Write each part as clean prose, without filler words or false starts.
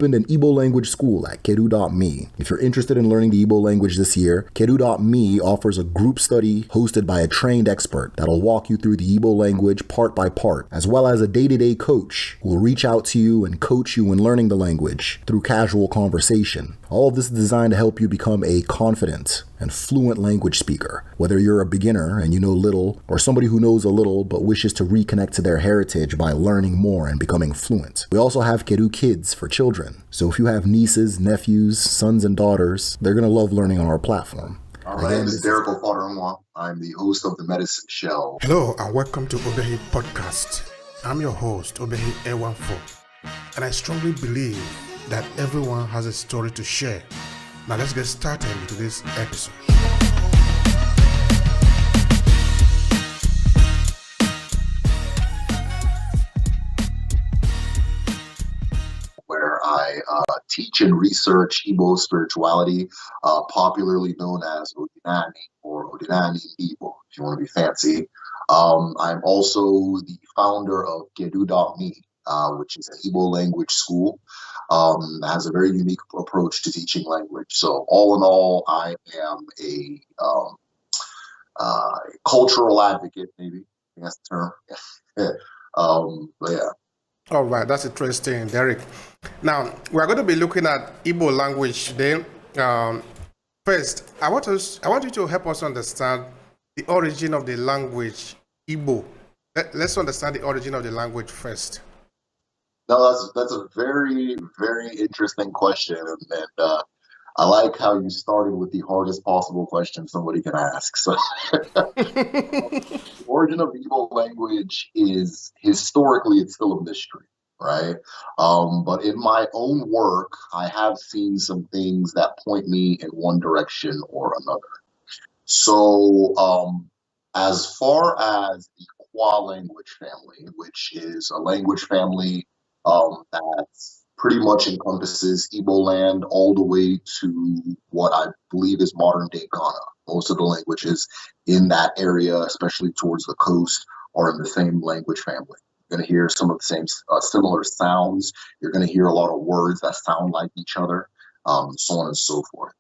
opened an Igbo language school at kedu.me. If you're interested in learning the Igbo language this year, kedu.me offers a group study hosted by a trained expert that'll walk you through the Igbo language part by part, as well as a day-to-day coach who will reach out to you and coach you in learning the language through casual conversation. All of this is designed to help you become a confident and fluent language speaker, whether you're a beginner and you know little, or somebody who knows a little but wishes to reconnect to their heritage by learning more and becoming fluent. We also have Kedu Kids for children, so if you have nieces, nephews, sons, and daughters, they're going to love learning on our platform. My name is Derek Father-in-law. I'm the host of TheMedicineShell. Hello and welcome to Obehi Podcast. I'm your host, Obehi A14, and I strongly believe that everyone has a story to share. Now let's get started into this episode. Where I teach and research Igbo spirituality, popularly known as Odinani or Odinani Igbo, if you want to be fancy. I'm also the founder of Kedu.me, which is an Igbo language school. Has a very unique approach to teaching language. So all in all, I am a cultural advocate, maybe. I think that's the term. But yeah. All right, that's interesting, Derek. Now, we're going to be looking at Igbo language today. First, I want you to help us understand the origin of the language Igbo. Let's understand the origin of the language first. No, that's a very, very interesting question, and I like how you started with the hardest possible question somebody can ask. So, the origin of the Igbo language is historically it's still a mystery, right? But in my own work, I have seen some things that point me in one direction or another. So, as far as the Kwa language family, which is a language family that pretty much encompasses Igbo land all the way to what I believe is modern day Ghana. Most of the languages in that area, especially towards the coast, are in the same language family. You're going to hear some of the same similar sounds. You're going to hear a lot of words that sound like each other, so on and so forth.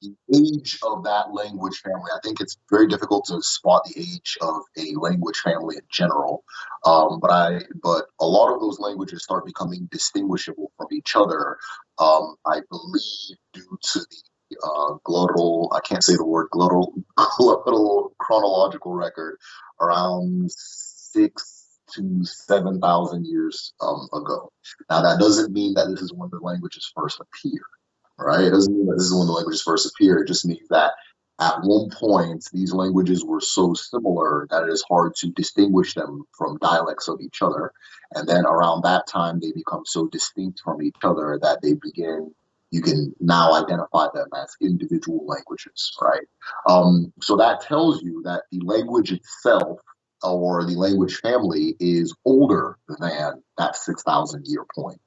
The age of that language family, I think it's very difficult to spot the age of a language family in general. But a lot of those languages start becoming distinguishable from each other. I believe due to the glottal, I can't say the word glottal chronological record around 6,000 to 7,000 years ago. Now that doesn't mean that this is when the languages first appeared. Right? It doesn't mean that this is when the languages first appeared. It just means that at one point, these languages were so similar that it is hard to distinguish them from dialects of each other. And then around that time, they become so distinct from each other that you can now identify them as individual languages, right? So that tells you that the language itself or the language family is older than that 6,000 year point.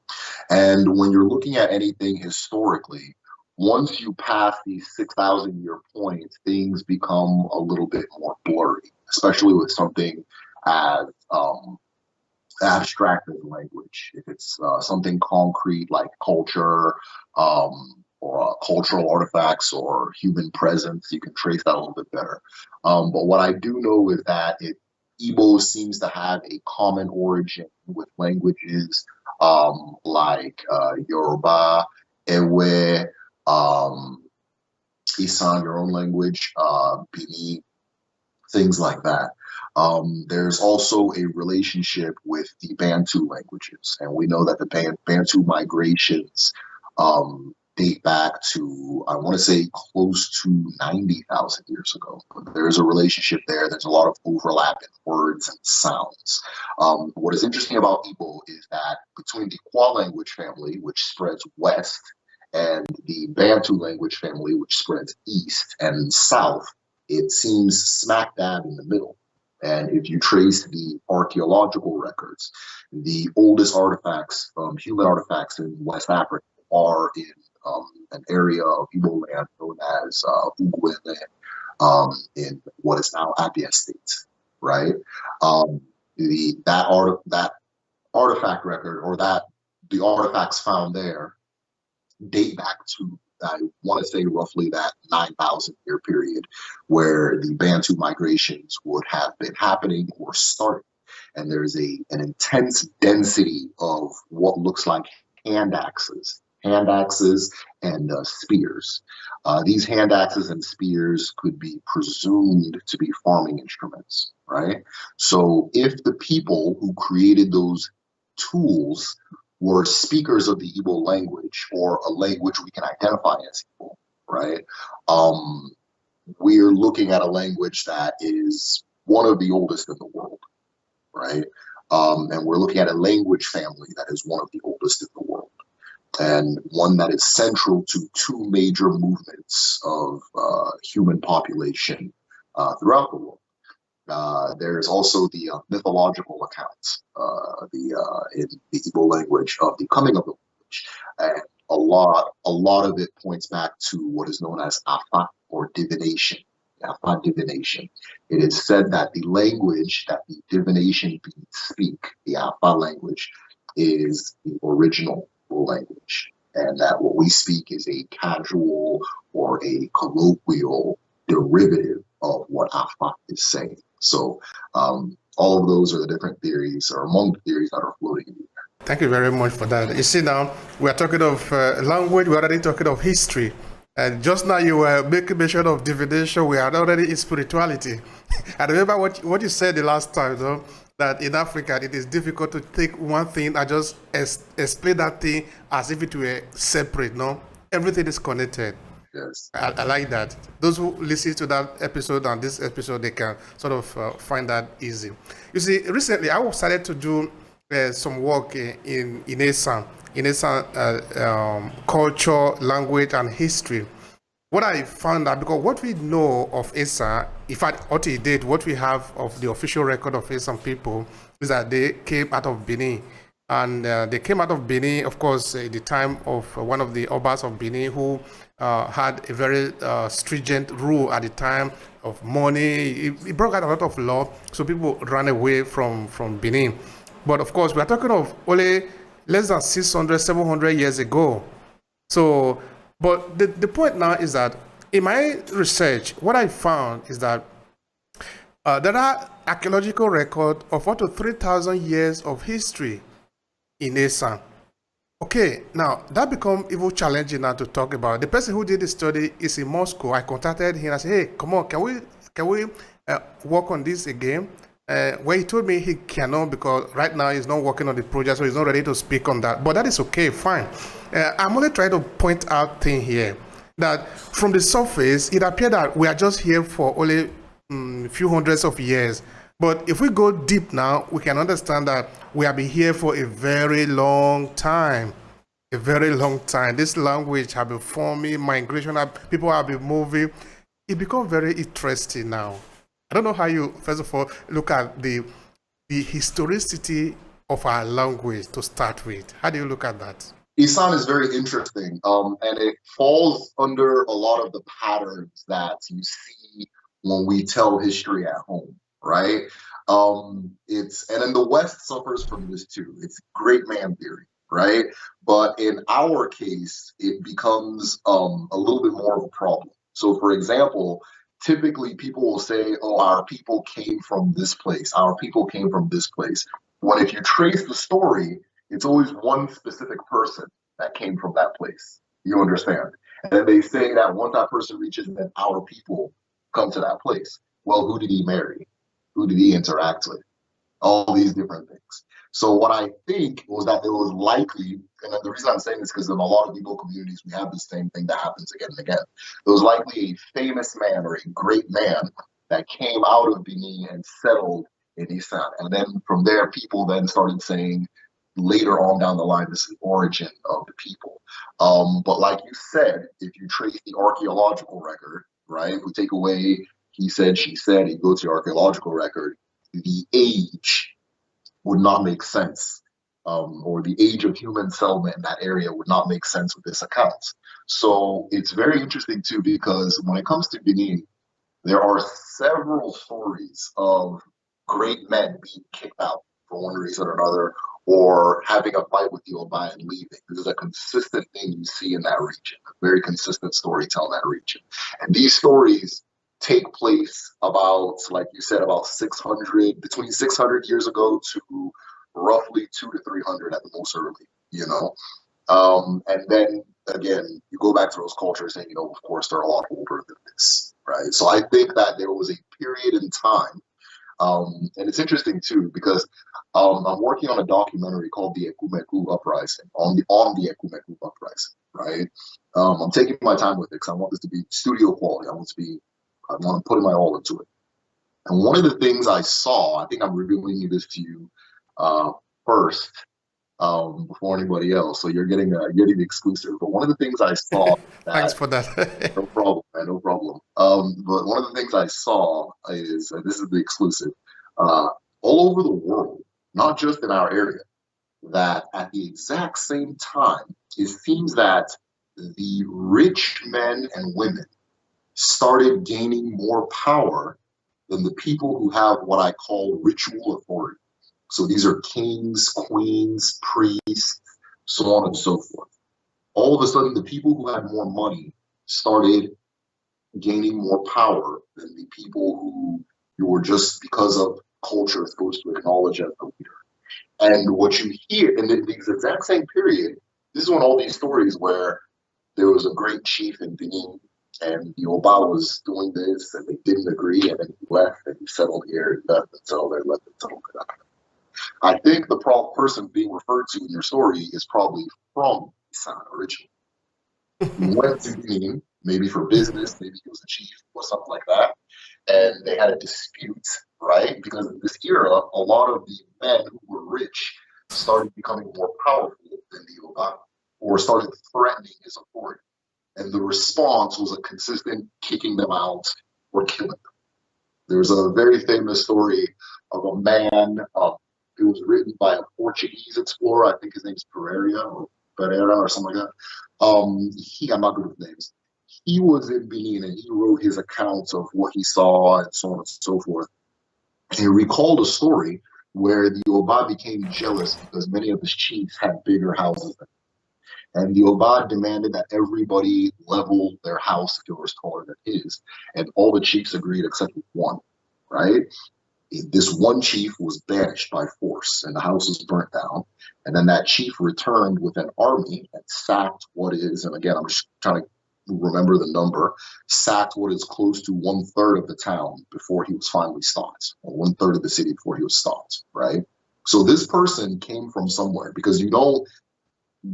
And when you're looking at anything historically, once you pass the 6,000 year point, things become a little bit more blurry, especially with something as abstract as language. If it's something concrete like culture or cultural artifacts or human presence, you can trace that a little bit better. But what I do know is that Igbo seems to have a common origin with languages like Yoruba, Ewe, Isan, your own language, Bini, things like that. There's also a relationship with the Bantu languages, and we know that the Bantu migrations date back to, I want to say, close to 90,000 years ago. But there is a relationship there. There's a lot of overlap in words and sounds. What is interesting about Igbo is that between the Kwa language family, which spreads west, and the Bantu language family, which spreads east and south, it seems smack dab in the middle. And if you trace the archaeological records, the oldest artifacts, human artifacts in West Africa are in an area of Igbo land known as Ugwele, in what is now Abia State, right? That artifact record, or that the artifacts found there date back to, I want to say, roughly that 9,000 year period where the Bantu migrations would have been happening or starting. And there's an intense density of what looks like hand axes and spears. These hand axes and spears could be presumed to be farming instruments, right? So if the people who created those tools were speakers of the Igbo language, or a language we can identify as Igbo, right? We're looking at a language that is one of the oldest in the world, right? And we're looking at a language family that is one of the oldest in the world, and one that is central to two major movements of human population throughout the world. There's also the mythological accounts in the Igbo language of the coming of the language, and a lot of it points back to what is known as Afa, or divination. Afa divination. It is said that the language that the divination beings speak, the Afa language, is the original language, and that what we speak is a casual or a colloquial derivative of what Afa is saying. So all of those are the different theories, or among the theories that are floating in the air. Thank you very much for that. You see, now we are talking of language, we're already talking of history. And just now you were making mention of divination, we are already in spirituality. I remember what you said the last time, though, that in Africa it is difficult to take one thing and just explain that thing as if it were separate, no? Everything is connected. Yes. I like that. Those who listen to that episode and this episode, they can sort of find that easy. You see, recently I started to do some work in Esan culture, language, and history. What I found out, because what we know of Esan, in fact, what we have of the official record of Esan people is that they came out of Benin. And they came out of Benin, of course, at the time of one of the Obas of Benin who had a very stringent rule at the time of money. It broke out a lot of law, so people ran away from Benin. But of course, we are talking of only less than 600, 700 years ago. So, but the point now is that in my research, what I found is that there are archaeological records of up to 3,000 years of history in Esan. Okay, now that become even challenging now to talk about. The person who did the study is in Moscow. I contacted him. I said, "Hey, come on, can we work on this again?" Well, he told me he cannot because right now he's not working on the project, so he's not ready to speak on that. But that is okay, fine. I'm only trying to point out thing here that from the surface, it appeared that we are just here for only a few hundreds of years. But if we go deep now, we can understand that we have been here for a very long time. A very long time. This language has been forming, migration, people have been moving. It becomes very interesting now. I don't know how you, first of all, look at the historicity of our language to start with. How do you look at that? Esan is very interesting, and it falls under a lot of the patterns that you see when we tell history at home. Right? And then the West suffers from this too. It's great man theory, right? But in our case, it becomes a little bit more of a problem. So for example, typically people will say, oh, our people came from this place. Our people came from this place. When if you trace the story, it's always one specific person that came from that place. You understand? And then they say that once that person reaches, then our people come to that place. Well, who did he marry? Who did he interact with? All these different things. So what I think was that it was likely, and the reason I'm saying this is because in a lot of Igbo communities, we have the same thing that happens again and again. It was likely a famous man or a great man that came out of Benin and settled in Esan. And then from there, people then started saying later on down the line, this is the origin of the people. But like you said, if you trace the archaeological record, right, if we take away he said, she said, you go to the archaeological record, the age would not make sense, or the age of human settlement in that area would not make sense with this account. So it's very interesting too, because when it comes to Benin, there are several stories of great men being kicked out for one reason or another, or having a fight with the Oba and leaving. This is a consistent thing you see in that region, a very consistent storytelling in that region. And these stories take place about, like you said, about 600, between 600 years ago to roughly 200 to 300 at the most early, you know? And then again, you go back to those cultures and, you know, of course, they're a lot older than this, right? So I think that there was a period in time, and it's interesting too, because I'm working on a documentary called the Ekumeku Uprising, on the Ekumeku Uprising, right? I'm taking my time with it because I want this to be studio quality. I want to put my all into it. And one of the things I saw, I think I'm revealing this to you first, before anybody else. So you're getting the exclusive. But one of the things I saw Thanks for that. no problem, man, no problem. But one of the things I saw is, this is the exclusive, all over the world, not just in our area, that at the exact same time, it seems that the rich men and women started gaining more power than the people who have what I call ritual authority. So these are kings, queens, priests, so on and so forth. All of a sudden, the people who had more money started gaining more power than the people who you were just, because of culture, supposed to acknowledge as the leader. And what you hear in the exact same period, this is when all these stories where there was a great chief in Benin and the Oba was doing this and they didn't agree, and then he left and he settled here and left and settled there, left and settled there. I think the person being referred to in your story is probably from Isan originally. He went to Benin, maybe for business, maybe he was a chief or something like that, and they had a dispute, right? Because in this era, a lot of the men who were rich started becoming more powerful than the Oba, or started threatening his authority. And the response was a consistent kicking them out or killing them. There's a very famous story of a man, it was written by a Portuguese explorer. I think his name's Pereira or something like that. I'm not good with names. He was in Benin and he wrote his accounts of what he saw and so on and so forth. And he recalled a story where the Oba became jealous because many of his chiefs had bigger houses than him. And the Oba demanded that everybody level their house if it was taller than his. And all the chiefs agreed except one, right? This one chief was banished by force and the house was burnt down. And then that chief returned with an army and sacked what is, and again, I'm just trying to remember the number, sacked what is close to 1/3 of the town before he was finally stopped, or 1/3 of the city before he was stopped, right? So this person came from somewhere, because you don't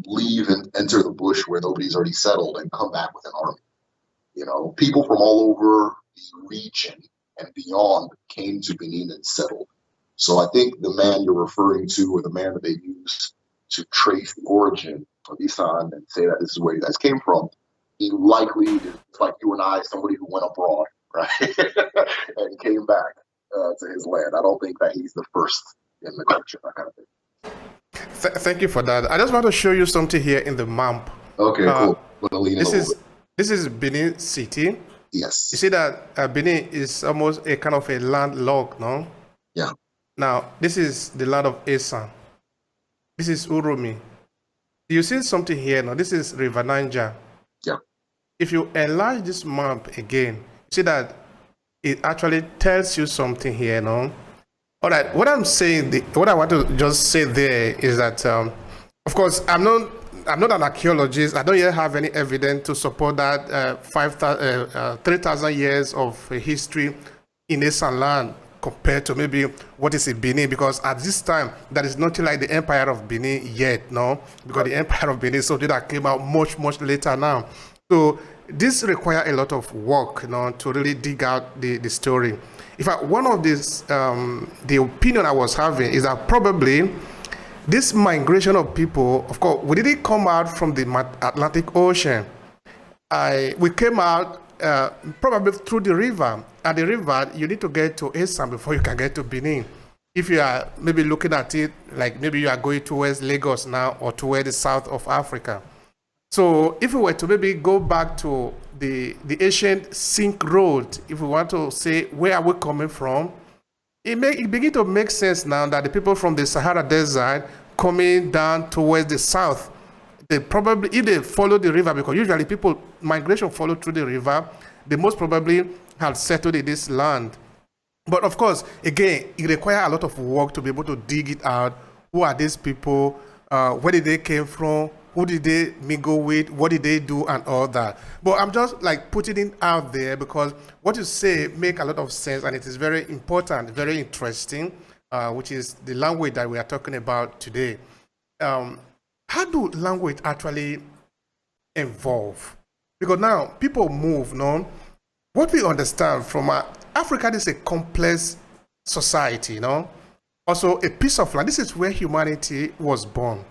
leave and enter the bush where nobody's already settled and come back with an army. You know, people from all over the region and beyond came to Benin and settled. So I think the man you're referring to, or the man that they use to trace the origin of Isan and say that this is where you guys came from, he likely is like you and I, somebody who went abroad, right, and came back to his land. I don't think that he's the first in the culture, that kind of thing. Thank you for that. I just want to show you something here in the map. Okay, cool. This is Benin City. Yes. You see that Benin is almost a kind of a landlocked, no? Yeah. Now, this is the land of Esan. This is Urumi. You see something here now? This is River Niger. Yeah. If you enlarge this map again, you see that it actually tells you something here, no? All right, what I'm saying, what I want to just say there is that, of course, I'm not an archaeologist. I don't yet have any evidence to support that 3,000 years of history in Esan land compared to maybe what is in Benin, because at this time, there is nothing like the Empire of Benin yet, no? Because the Empire of Benin is something that came out much, much later now. So this requires a lot of work, you know, to really dig out the story. In fact, one of these, the opinion I was having is that probably this migration of people, of course, we didn't come out from the Atlantic Ocean. We came out probably through the river. And the river, you need to get to Esan before you can get to Benin. If you are maybe looking at it, like maybe you are going towards Lagos now or towards the south of Africa. So if we were to maybe go back to the ancient Silk Road, if we want to say where are we coming from, it begins to make sense now that the people from the Sahara Desert coming down towards the south, they probably, if they follow the river, because usually people, migration follow through the river, they most probably had settled in this land. But of course, again, it requires a lot of work to be able to dig it out. Who are these people? Where did they came from? Who did they mingle with? What did they do and all that? But I'm just like putting it out there because what you say make a lot of sense and it is very important, very interesting, which is the language that we are talking about today. How do language actually evolve? Because now people move, no? What we understand from Africa is a complex society, you know? Also a piece of land. This is where humanity was born.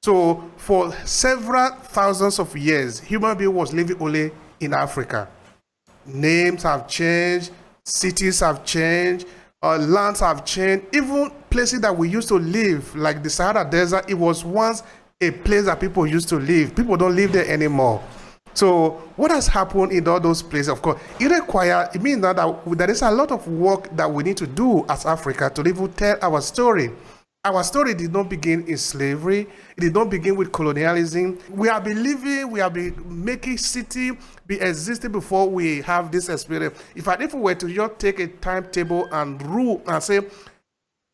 So for several thousands of years, human being was living only in Africa. Names have changed, cities have changed, lands have changed. Even places that we used to live, like the Sahara Desert, it was once a place that people used to live. People don't live there anymore. So what has happened in all those places? Of course, it means that there is a lot of work that we need to do as Africa to even tell our story. Our story did not begin in slavery. It did not begin with colonialism. We have been living, we have been making city be existing before we have this experience. If we were to just take a timetable and rule and say,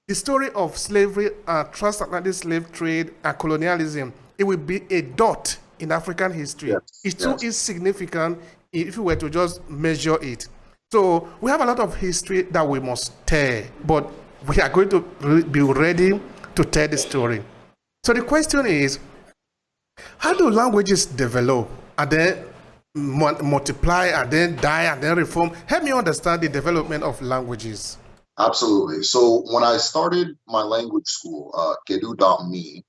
the story of slavery, transatlantic slave trade, and colonialism, it will be a dot in African history. Yes, it's too insignificant if we were to just measure it. So we have a lot of history that we must tell, but we are going to be ready to tell the story. So the question is, how do languages develop and then multiply and then die and then reform? Help me understand the development of languages. Absolutely. So when I started my language school, Kedu.me,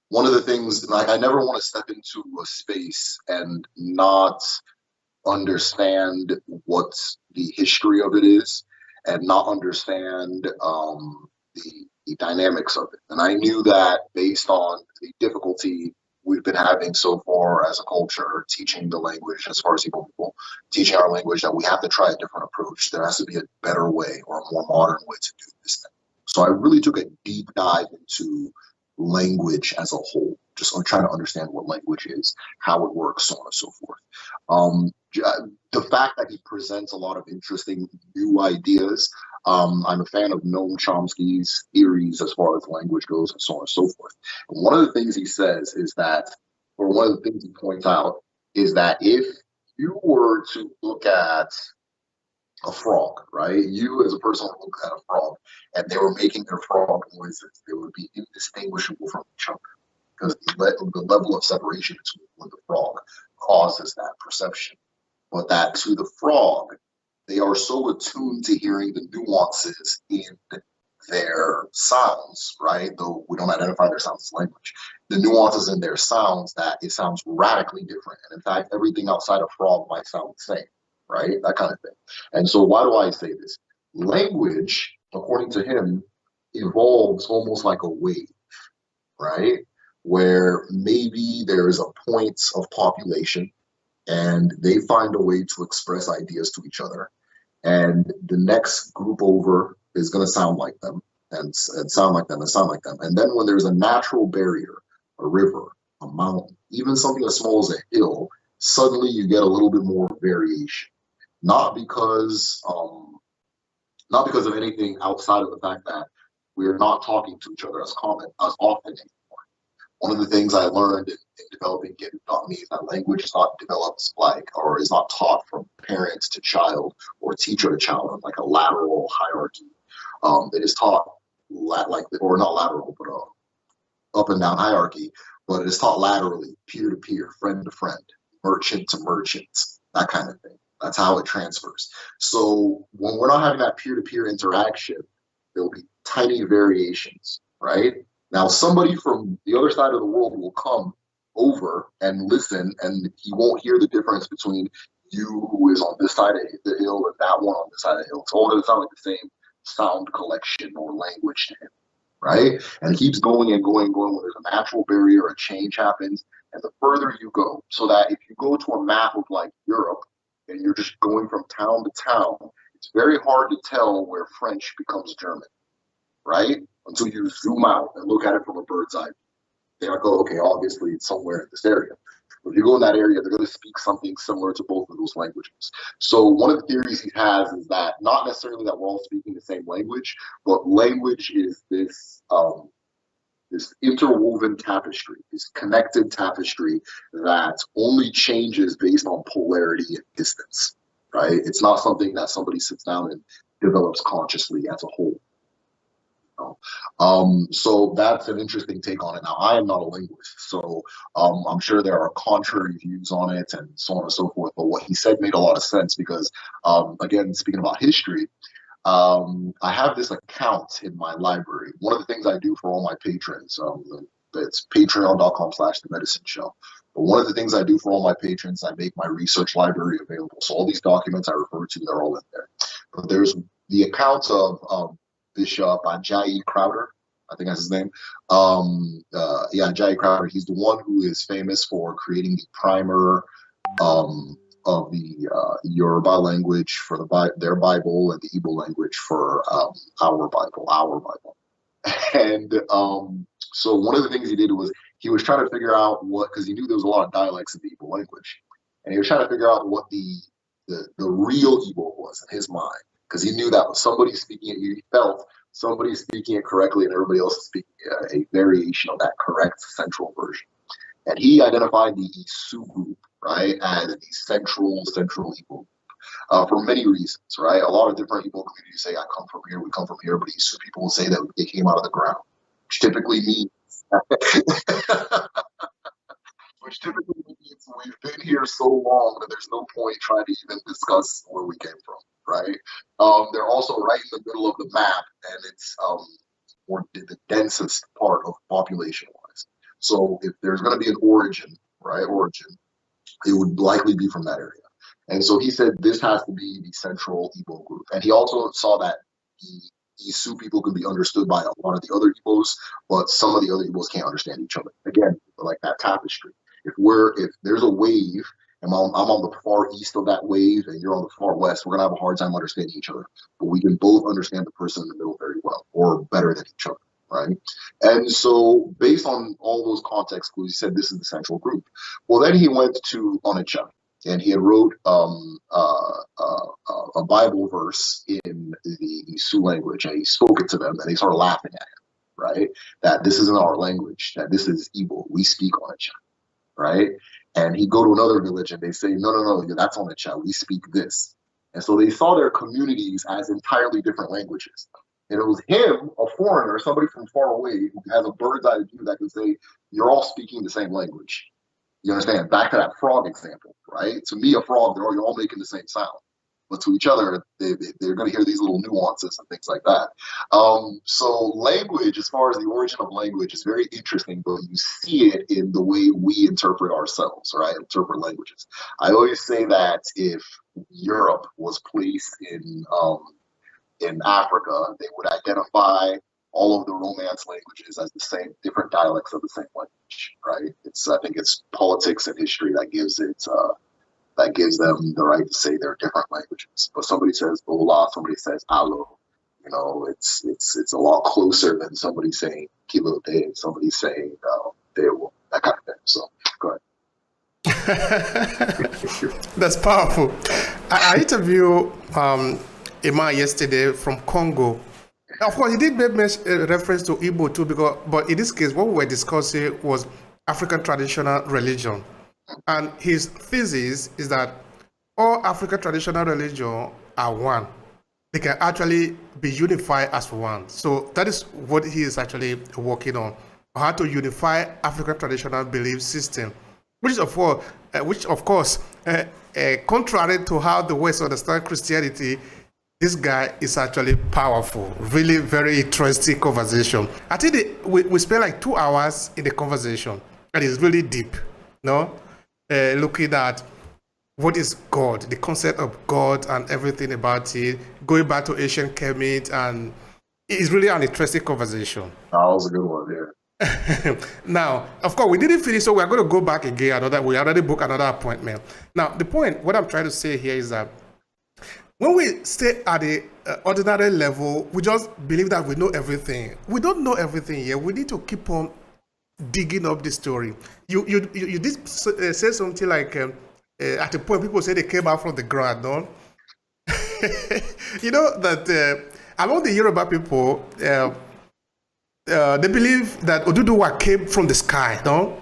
one of the things, like, I never want to step into a space and not understand what the history of it is and not understand the dynamics of it. And I knew that based on the difficulty we've been having so far as a culture, teaching the language, as far as Igbo people, teaching our language, that we have to try a different approach. There has to be a better way or a more modern way to do this thing. So I really took a deep dive into language as a whole, just trying to understand what language is, how it works, so on and so forth. The fact that he presents a lot of interesting new ideas. I'm a fan of Noam Chomsky's theories as far as language goes and so on and so forth. And one of the things he says is that, or one of the things he points out, is that if you were to look at a frog, right? You as a person would look at a frog and they were making their frog noises, they would be indistinguishable from each other because the level of separation between you and the frog causes that perception. But that to the frog, they are so attuned to hearing the nuances in their sounds, right? Though we don't identify their sounds as language, the nuances in their sounds, that it sounds radically different. And in fact, everything outside of frog might sound the same, right? That kind of thing. And so why do I say this? Language, according to him, evolves almost like a wave, right? Where maybe there is a point of population and they find a way to express ideas to each other. And the next group over is going to sound like them and sound like them and sound like them. And then when there's a natural barrier, a river, a mountain, even something as small as a hill, suddenly you get a little bit more variation. Not because of anything outside of the fact that we're not talking to each other as often anymore. One of the things I learned in developing Geographical is that language is not developed or is not taught from parent to child or teacher to child, like a lateral hierarchy. It is taught or not lateral, but up and down hierarchy, but it is taught laterally, peer to peer, friend to friend, merchant to merchant, that kind of thing. That's how it transfers. So when we're not having that peer-to-peer interaction, there'll be tiny variations, right? Now, somebody from the other side of the world will come over and listen, and he won't hear the difference between you who is on this side of the hill and that one on this side of the hill. It's all going to sound like the same sound collection or language to him, right? And it keeps going and going and going. When there's a natural barrier, a change happens, and the further you go, so that if you go to a map of like Europe, and you're just going from town to town, it's very hard to tell where French becomes German, right? until you zoom out and look at it from a bird's eye. They're like, oh, okay, obviously it's somewhere in this area. But if you go in that area, they're going to speak something similar to both of those languages. So one of the theories he has is that not necessarily that we're all speaking the same language, but language is this this interwoven tapestry, this connected tapestry that only changes based on polarity and distance, right? It's not something that somebody sits down and develops consciously as a whole. So that's an interesting take on it. Now, I am not a linguist, so I'm sure there are contrary views on it and so on and so forth. But what he said made a lot of sense because, again, speaking about history, I have this account in my library. One of the things I do for all my patrons, it's patreon.com/TheMedicineShell. But one of the things I do for all my patrons, I make my research library available. So all these documents I refer to, they're all in there. But there's the account of Bishop Ajayi Crowder, I think that's his name. Ajayi Crowder. He's the one who is famous for creating the primer of the Yoruba language for their Bible and the Igbo language for our Bible. And so one of the things he did was he was trying to figure out because he knew there was a lot of dialects of the Igbo language, and he was trying to figure out what the real Igbo was in his mind. Because he knew that somebody speaking it, he felt somebody speaking it correctly and everybody else is speaking a variation of that correct central version. And he identified the Isu group, right, as the central Igbo for many reasons, right? A lot of different Igbo communities say, I come from here, we come from here, but Isu people will say that they came out of the ground, which typically means we've been here so long that there's no point trying to even discuss where we came from, right? They're also right in the middle of the map, and it's the densest part of population-wise. So if there's going to be an origin, it would likely be from that area. And so he said this has to be the central Igbo group. And he also saw that the Isu people can be understood by a lot of the other Igbos, but some of the other Igbos can't understand each other. Again, like that tapestry. If there's a wave and I'm on the far east of that wave and you're on the far west, we're gonna have a hard time understanding each other. But we can both understand the person in the middle very well, or better than each other, right? And so based on all those context clues, he said this is the central group. Well, then he went to Onitsha and he had wrote a Bible verse in the Sioux language, and he spoke it to them, and they started laughing at him, right? That this isn't our language, that this is Igbo, we speak Onitsha, right? And he'd go to another village and they say, no, that's Onitsha, we speak this. And so they saw their communities as entirely different languages. And it was him, a foreigner, somebody from far away, who has a bird's eye view that can say, you're all speaking the same language. You understand? Back to that frog example, right? To me, a frog, you're all making the same sound. But to each other, they're going to hear these little nuances and things like that. So language, as far as the origin of language, is very interesting, but you see it in the way we interpret ourselves, right? Interpret languages. I always say that if Europe was placed in Africa, they would identify all of the Romance languages as the same, different dialects of the same language, right? I think it's politics and history that gives them the right to say they're different languages. But somebody says "Ola," somebody says "Alo." You know, it's a lot closer than somebody saying "Kilo de," somebody saying "Dewo," that kind of thing. So go ahead. That's powerful. I interviewed a man yesterday from Congo. Of course, he did make reference to Igbo too, but in this case, what we were discussing was African traditional religion. And his thesis is that all African traditional religions are one. They can actually be unified as one. So that is what he is actually working on, how to unify African traditional belief system, which of course, contrary to how the West understands Christianity, this guy is actually powerful. Really very interesting conversation. I think we spent like 2 hours in the conversation, and it's really deep, no? Looking at what is God, the concept of God and everything about it, going back to ancient Kemet, and it's really an interesting conversation. That was a good one, yeah. Now, of course, we didn't finish, so we're going to go back again. We already booked another appointment. Now, what I'm trying to say here is that When we stay at the ordinary level, we just believe that we know everything. We don't know everything here. We need to keep on digging up the story. You did say something like at a point people say they came out from the ground, no? You know that among the Yoruba people, they believe that Oduduwa came from the sky, no?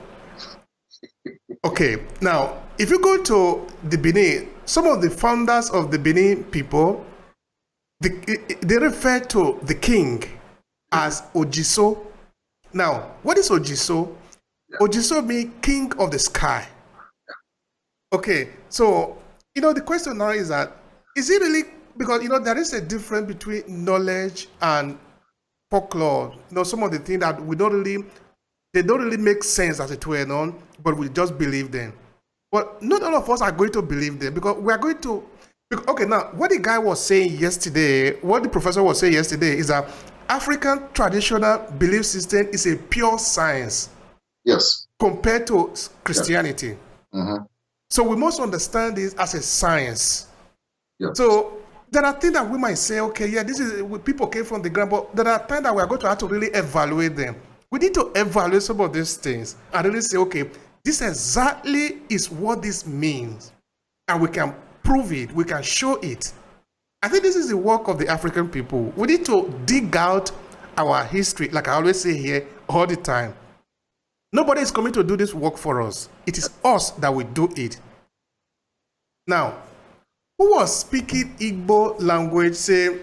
Okay, now if you go to the Benin, some of the founders of the Benin people, they refer to the king as Ojiso. Now, what is Ojiso? Ojiso means king of the sky. Okay, so the question now is that is it really, because there is a difference between knowledge and folklore. Some of the things that they don't really make sense as it were, no, but we just believe them. But not all of us are going to believe them because we are going to. Okay, now what the guy was saying yesterday, what the professor was saying yesterday is that African traditional belief system is a pure science. Yes. Compared to Christianity. Yes. Mm-hmm. So we must understand this as a science. Yes. So there are things that we might say, okay, yeah, this is people came from the ground, but there are times that we are going to have to really evaluate them. We need to evaluate some of these things and really say, okay, this exactly is what this means. And we can prove it, we can show it. I think this is the work of the African people. We need to dig out our history, like I always say here, all the time. Nobody is coming to do this work for us. It is us that will do it. Now, who was speaking Igbo language, say,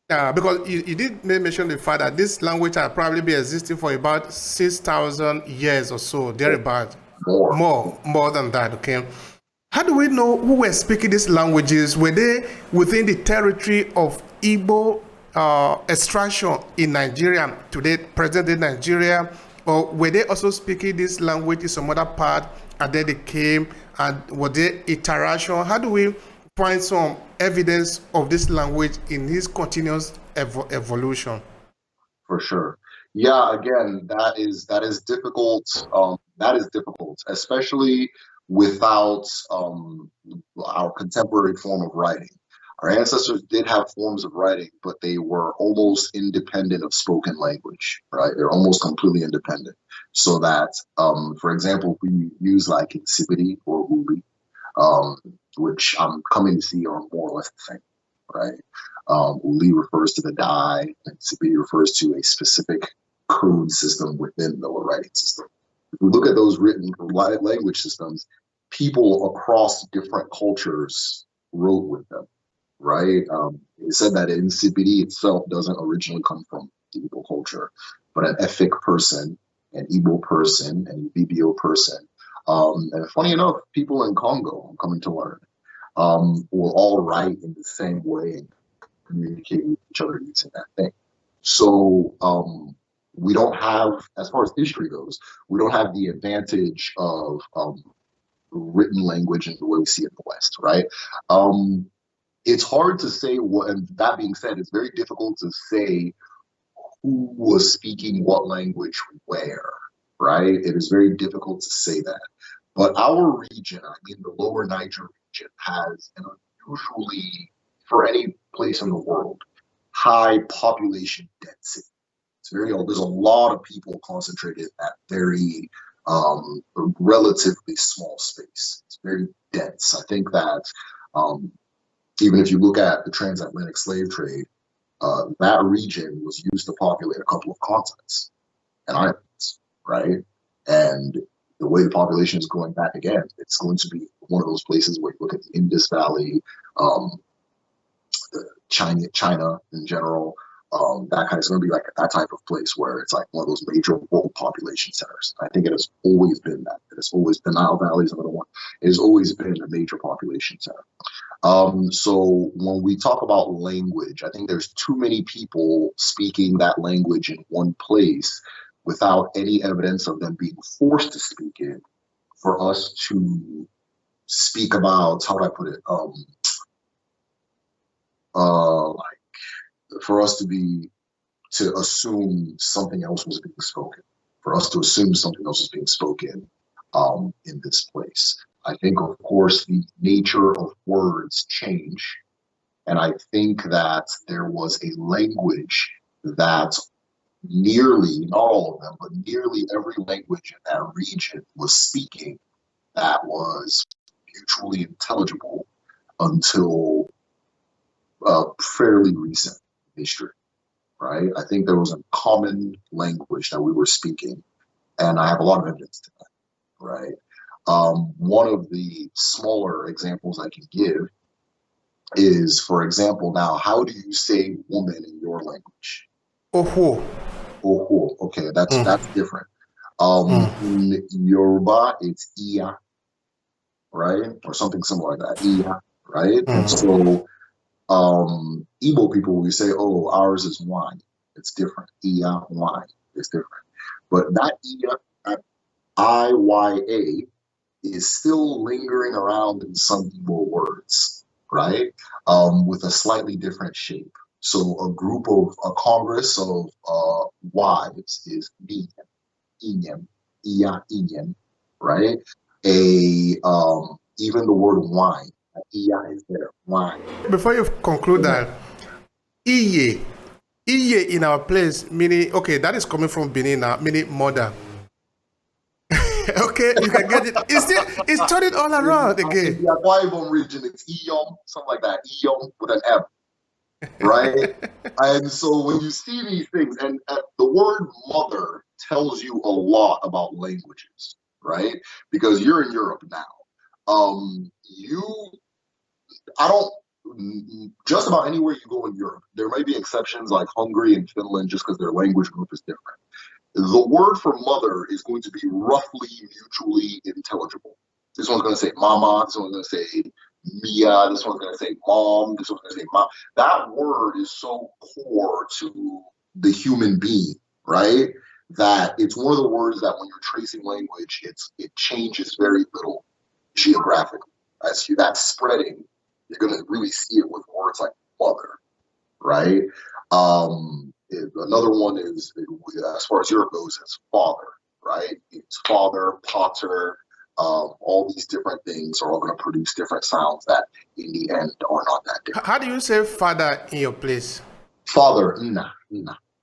because you did mention the fact that this language had probably been existing for about 6,000 years or so, thereabout. More than that, okay? How do we know who were speaking these languages? Were they within the territory of Igbo extraction in Nigeria, today, present-day Nigeria, or were they also speaking this language in some other part, and then they came, and were there interaction? How do we find some evidence of this language in this continuous evolution? For sure. Yeah, again, that is difficult. That is difficult, especially without our contemporary form of writing. Our ancestors did have forms of writing, but they were almost independent of spoken language, right? They're almost completely independent. So that, for example, if we use like Insipidi or Uli, which I'm coming to see are more or less the same, right? Uli refers to the die, and Insipidi refers to a specific code system within the writing system. If we look at those written language systems, people across different cultures wrote with them, right? It said that Insipidi itself doesn't originally come from the Igbo culture, but an Efik person, an Igbo person, an Ibibio person. And funny enough, people in Congo, I'm coming to learn, will all write in the same way and communicate with each other using that thing. So we don't have, as far as history goes, we don't have the advantage of written language in the way we see it in the West, right? It's hard to say what, and that being said, it's very difficult to say who was speaking what language where, right? It is very difficult to say that. But our region, I mean, the lower Niger region, has an unusually, for any place in the world, high population density. It's very old. There's a lot of people concentrated at very relatively small space. It's very dense. I think that even if you look at the transatlantic slave trade, that region was used to populate a couple of continents and islands, right? And the way the population is going back again, it's going to be one of those places where you look at the Indus Valley, China in general, that kind of, it's going to be like that type of place where it's like one of those major world population centers. I think it has always been that. It has always been, Nile Valley is another one. It has always been a major population center. So when we talk about language, I think there's too many people speaking that language in one place without any evidence of them being forced to speak it for us to speak about, how do I put it? For us to assume something else was being spoken, for us to assume something else was being spoken in this place. I think, of course, the nature of words change And I think that there was a language that nearly, not all of them, but nearly every language in that region was speaking that was mutually intelligible until fairly recent history, right? I think there was a common language that we were speaking, and I have a lot of evidence to that, right? One of the smaller examples I can give is, for example, now, how do you say woman in your language? Oho. Oh, okay, that's different. In Yoruba, it's iya, right? Or something similar like that, iya, right? And so Igbo people, we say, oh, ours is wine. It's different. Iya, wine. It's different. But that iya, that IYA, is still lingering around in some Igbo words, right? With a slightly different shape. So a congress of wives is Binyam, Inyam, Iya, Inyam, right? Even the word wine, Iya is there, wine. Before you conclude that, Iye. Iye in our place, meaning, okay, that is coming from Benin now, meaning mother. Okay, you can get it. It's turning all around again. In the Akwa Ibom region, it's Iyom, something like that. Iyom with an M, right? And so when you see these things, and the word mother tells you a lot about languages, right? Because you're in Europe now. I don't, just about anywhere you go in Europe, there may be exceptions like Hungary and Finland just because their language group is different. The word for mother is going to be roughly mutually intelligible. This one's going to say mama, this one's going to say Mia, this one's going to say mom, this one's going to say mom. That word is so core to the human being, right? That it's one of the words that when you're tracing language, it changes very little geographically. As that's spreading, you're going to really see it with words like mother, right? Another one is, as far as Europe goes, it's father, right? It's father, potter, all these different things are all going to produce different sounds that in the end are not that different. How do you say father in your place? Father, nna.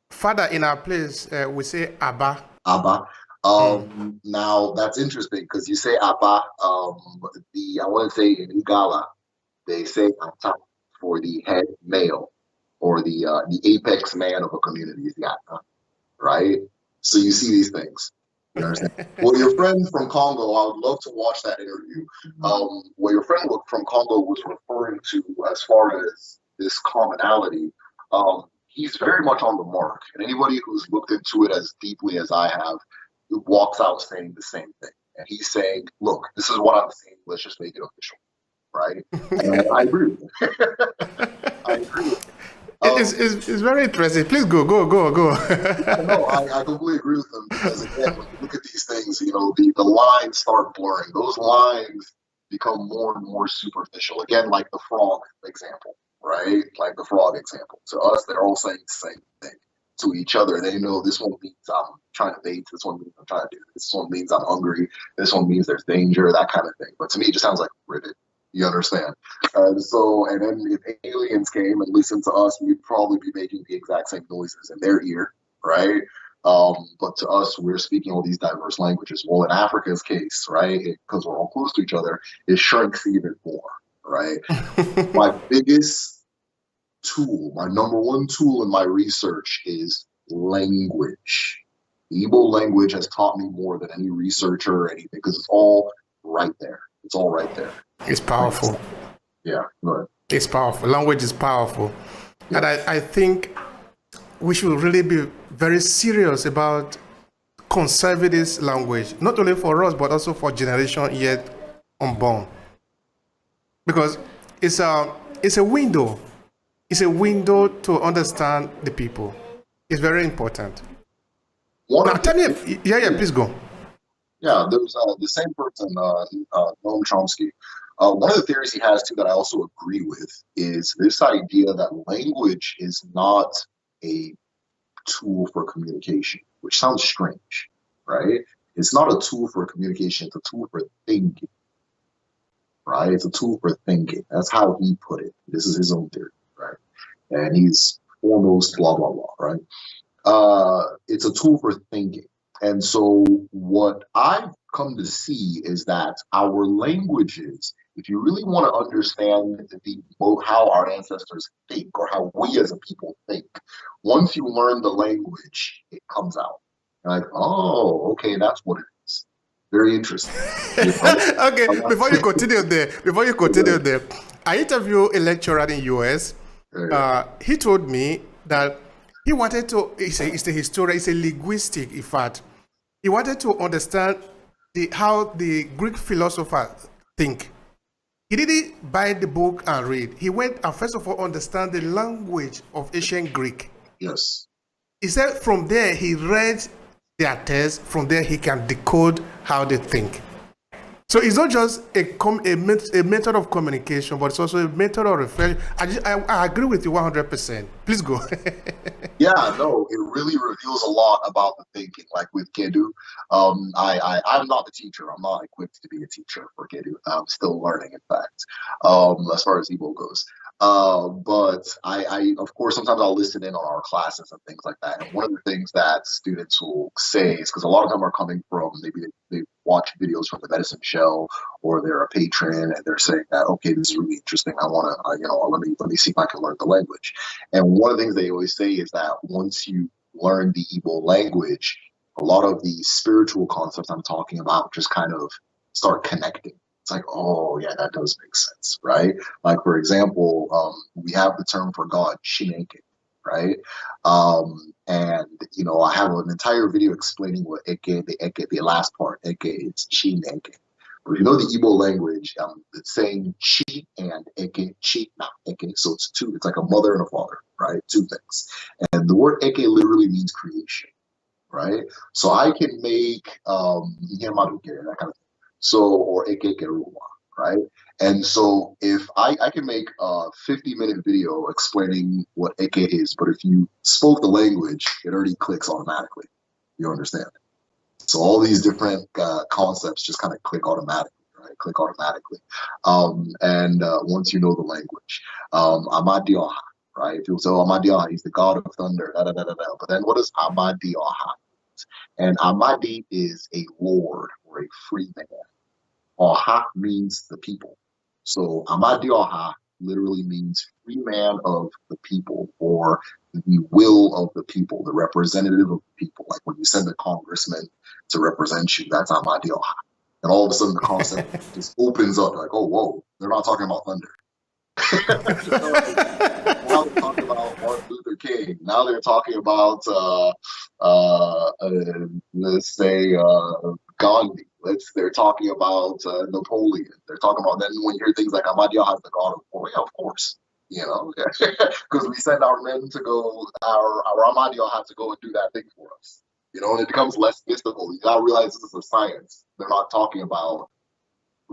Father in our place, we say Abba. Abba. Now that's interesting because you say Abba. I want to say in Igala, they say Ata for the head male or the apex man of a community is the Ata, right? So you see these things. You understand? Well, your friend from Congo, I would love to watch that interview. What your friend from Congo was referring to as far as this commonality, he's very much on the mark. And anybody who's looked into it as deeply as I have walks out saying the same thing. And he's saying, look, this is what I'm saying. Let's just make it official, right? And I agree with him. I agree with him. It's very interesting. Please go. No, I completely agree with them because again, when you look at these things, the lines start blurring. Those lines become more and more superficial. Again, like the frog example, right? Like the frog example. To us, they're all saying the same thing. To each other, they know this one means I'm trying to mate. This one means I'm trying to do this. This one means I'm hungry. This one means there's danger, that kind of thing. But to me, it just sounds like rivet. You understand? And then if aliens came and listened to us, we'd probably be making the exact same noises in their ear, right? But to us, we're speaking all these diverse languages. Well, in Africa's case, right, because we're all close to each other, it shrinks even more, right? My biggest tool, my number one tool in my research is language. The Igbo language has taught me more than any researcher or anything because it's all right there. It's all right there. It's powerful. Yeah, go ahead. It's powerful. Language is powerful. Yeah. And I think we should really be very serious about conserving this language, not only for us, but also for generation yet unborn. Because it's a window. It's a window to understand the people. It's very important. Tell me, please go. Yeah, there's the same person, Noam Chomsky. One of the theories he has too that I also agree with is this idea that language is not a tool for communication, which sounds strange, right? It's not a tool for communication, it's a tool for thinking. right? It's a tool for thinking. That's how he put it. This is his own theory, right? And he's foremost, blah, blah, blah, right? It's a tool for thinking. And so what I've come to see is that our languages, if you really want to understand how our ancestors think or how we as a people think, once you learn the language, it comes out. You're like, oh, okay, that's what it is. Very interesting. You know? Okay, before you continue there, I interviewed a lecturer in US. He told me that he wanted to, it's a historian, it's a linguistic, in fact. He wanted to understand how the Greek philosophers think. He didn't buy the book and read. He went and first of all understand the language of ancient Greek. Yes. He said from there he read their text, from there he can decode how they think. So it's not just a method of communication, but it's also a method of reflection. I agree with you 100%. Please go. Yeah, no, it really reveals a lot about the thinking. Like with Kedu, I'm not the teacher. I'm not equipped to be a teacher for Kedu. I'm still learning, in fact, as far as Igbo goes. But I, of course, sometimes I'll listen in on our classes and things like that. And one of the things that students will say is because a lot of them are coming from maybe they watch videos from TheMedicineShell or they're a patron and they're saying that, okay, this is really interesting. I want to, let me see if I can learn the language. And one of the things they always say is that once you learn the Igbo language, a lot of the spiritual concepts I'm talking about just kind of start connecting. It's like, oh, yeah, that does make sense, right? Like, for example, we have the term for God, Shineke, right? And, I have an entire video explaining what the last part, Eke, it's Chineke. But if you know the Igbo language, it's saying chi and eke, chi, na, eke. So it's two. It's like a mother and a father, right? Two things. And the word eke literally means creation, right? So I can make that kind of thing. So, or eke keruwa, right? And so if I can make a 50-minute video explaining what eke is, but if you spoke the language, it already clicks automatically. You understand? So all these different concepts just kind of click automatically, right? Click automatically. And once you know the language, Amadioha, right? People say, oh, Amadioha, he's the god of thunder, da, da, da, da, da. But then what does Amadioha? And Amadi is a lord or a free man. Oha means the people. So Amadioha literally means free man of the people or the will of the people, the representative of the people. Like when you send a congressman to represent you, that's Amadioha. And all of a sudden the concept just opens up like, oh, whoa, they're not talking about thunder. Now they're talking about Martin Luther King. Now they're talking about, let's say, Gandhi. They're talking about Napoleon. They're talking about, then when you hear things like Amadioha is the god of war, yeah, of course, because we send our men to go, our Amadioha to go and do that thing for us, and it becomes less mystical. You gotta realize this is a science. They're not talking about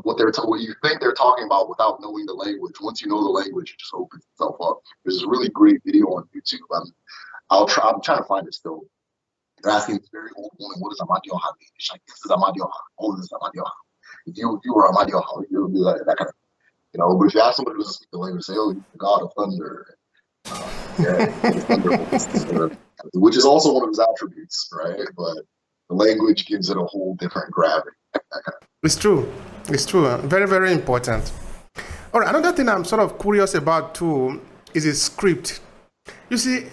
what you think they're talking about without knowing the language. Once you know the language, it just opens itself up. There's this really great video on YouTube. I'm trying to find it still. They're asking this very old woman, what does Amadioha mean? She's like, this is Amadioha. Oh, this is Amadioha. If you were Amadioha, you would be like that kind of, But if you ask somebody who doesn't speak the language, say, oh, he's the god of thunder. Thunder, which is also one of his attributes, right? But the language gives it a whole different gravity. It's true. It's true. Very, very important. All right. Another thing I'm sort of curious about too is a script. You see,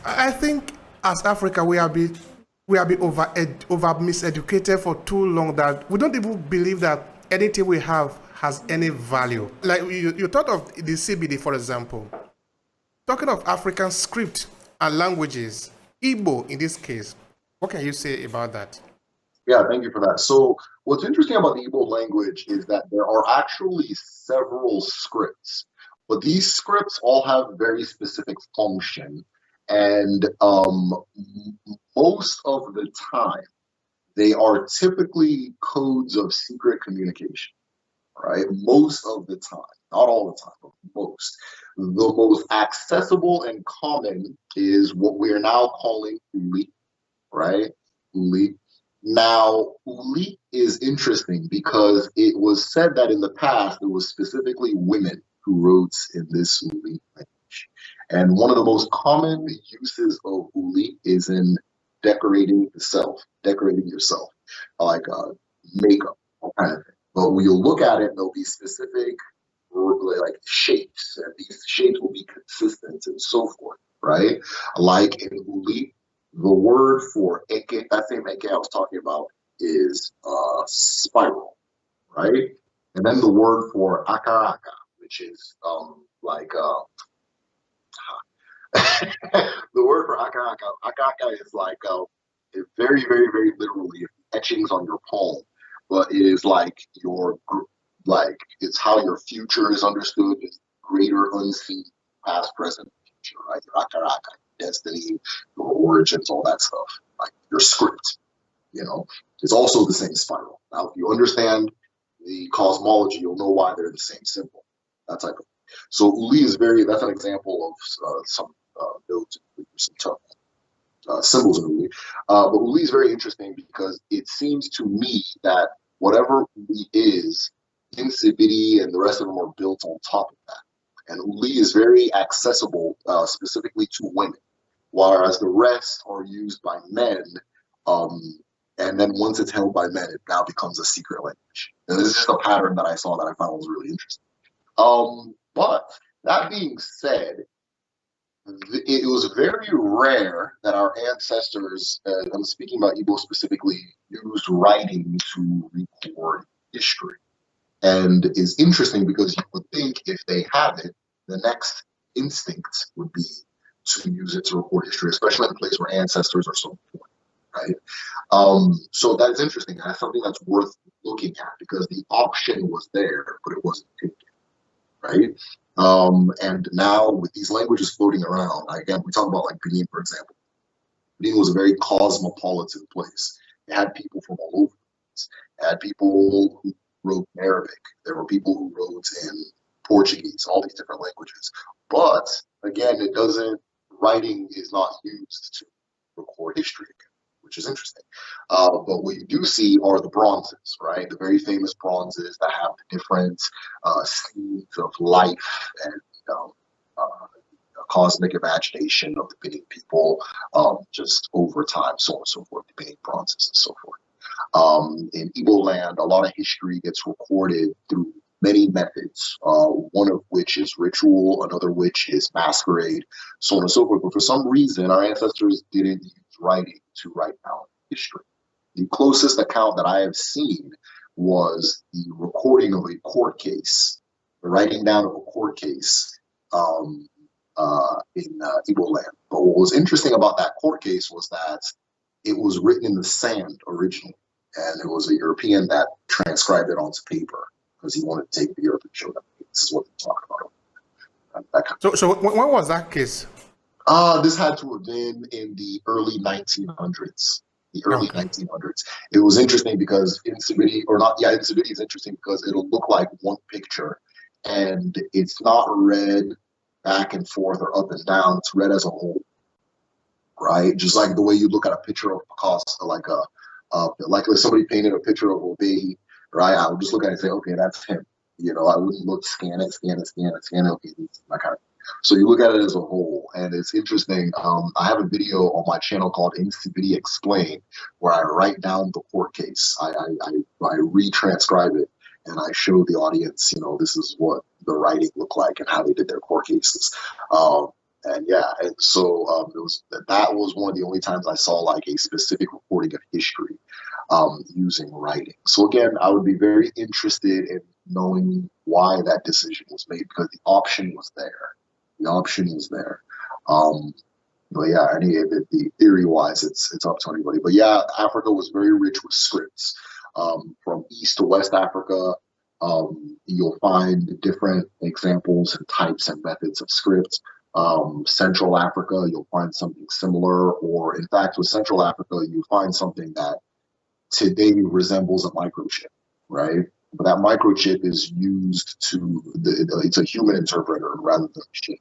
I think as Africa, we have been over miseducated for too long that we don't even believe that anything we have has any value. Like you thought of the CBD, for example. Talking of African script and languages, Igbo in this case, what can you say about that? Yeah, thank you for that. So what's interesting about the Igbo language is that there are actually several scripts, but these scripts all have very specific function. And most of the time, they are typically codes of secret communication, right? Most of the time, not all the time, but most. The most accessible and common is what we are now calling Uli, right? Uli. Now, Uli is interesting because it was said that in the past it was specifically women who wrote in this Uli language. And one of the most common uses of Uli is in decorating decorating yourself, like makeup, all kind of thing. But when you look at it, there'll be specific like shapes, and these shapes will be consistent and so forth, right? Like in Uli, the word for eke, that same eke I was talking about, is spiral, right? And then the word for akaraka, which is the word for akaraka is like very, very, very literally etchings on your palm, but it is like it's how your future is understood, is greater unseen, past, present, future, right? Your akaraka, destiny, your origins, all that stuff, like your script, it's also the same spiral. Now, if you understand the cosmology, you'll know why they're the same symbol, that type of thing. So Uli is that's an example of some notes, some tough symbols in Uli. But Uli is very interesting because it seems to me that whatever Uli is, Insibidi and the rest of them are built on top of that. And Uli is very accessible specifically to women, whereas the rest are used by men. And then once it's held by men, it now becomes a secret language. And this is just a pattern that I saw that I found was really interesting. But that being said, it was very rare that our ancestors, I'm speaking about Igbo specifically, used writing to record history. And it's interesting because you would think if they have it, the next instinct would be to use it to record history, especially in a place where ancestors are so important, right? So that is interesting. That's something that's worth looking at because the option was there, but it wasn't taken, right? And now with these languages floating around, again, we talk about like Benin, for example. Benin was a very cosmopolitan place. It had people from all over the place. It had people who wrote in Arabic. There were people who wrote in Portuguese, all these different languages. But again, writing is not used to record history again, which is interesting. But what you do see are the bronzes, right? The very famous bronzes that have the different scenes of life and cosmic imagination of the Benin people just over time, so on and so forth, the Benin bronzes and so forth. In Igbo land, a lot of history gets recorded through many methods, one of which is ritual, another which is masquerade, so on and so forth. But for some reason, our ancestors didn't use writing to write down history. The closest account that I have seen was the recording of a court case, the writing down of a court case in Igbo land. But what was interesting about that court case was that it was written in the sand originally, and it was a European that transcribed it onto paper because he wanted to take the earth and show them this is what they're talking about. So when was that case? This had to have been in the early 1900s. The early 1900s. It was interesting because Insibidi is interesting because it'll look like one picture, and it's not read back and forth or up and down. It's read as a whole, right? Just like the way you look at a picture of Picasso, like if somebody painted a picture of Obehi, right? I would just look at it and say, okay, that's him. I wouldn't scan it. Okay, this is my kind of. So you look at it as a whole, and it's interesting. I have a video on my channel called Insibidi Explain, where I write down the court case. I retranscribe it, and I show the audience, this is what the writing looked like and how they did their court cases. And so that was one of the only times I saw like a specific recording of history using writing. So again, I would be very interested in knowing why that decision was made because the option was there. But yeah, the theory-wise, it's up to anybody. But yeah, Africa was very rich with scripts. From East to West Africa, you'll find different examples and types and methods of scripts. Central Africa, you'll find something similar, or in fact, with Central Africa, you find something that today resembles a microchip, right? But that microchip is used it's a human interpreter rather than a machine.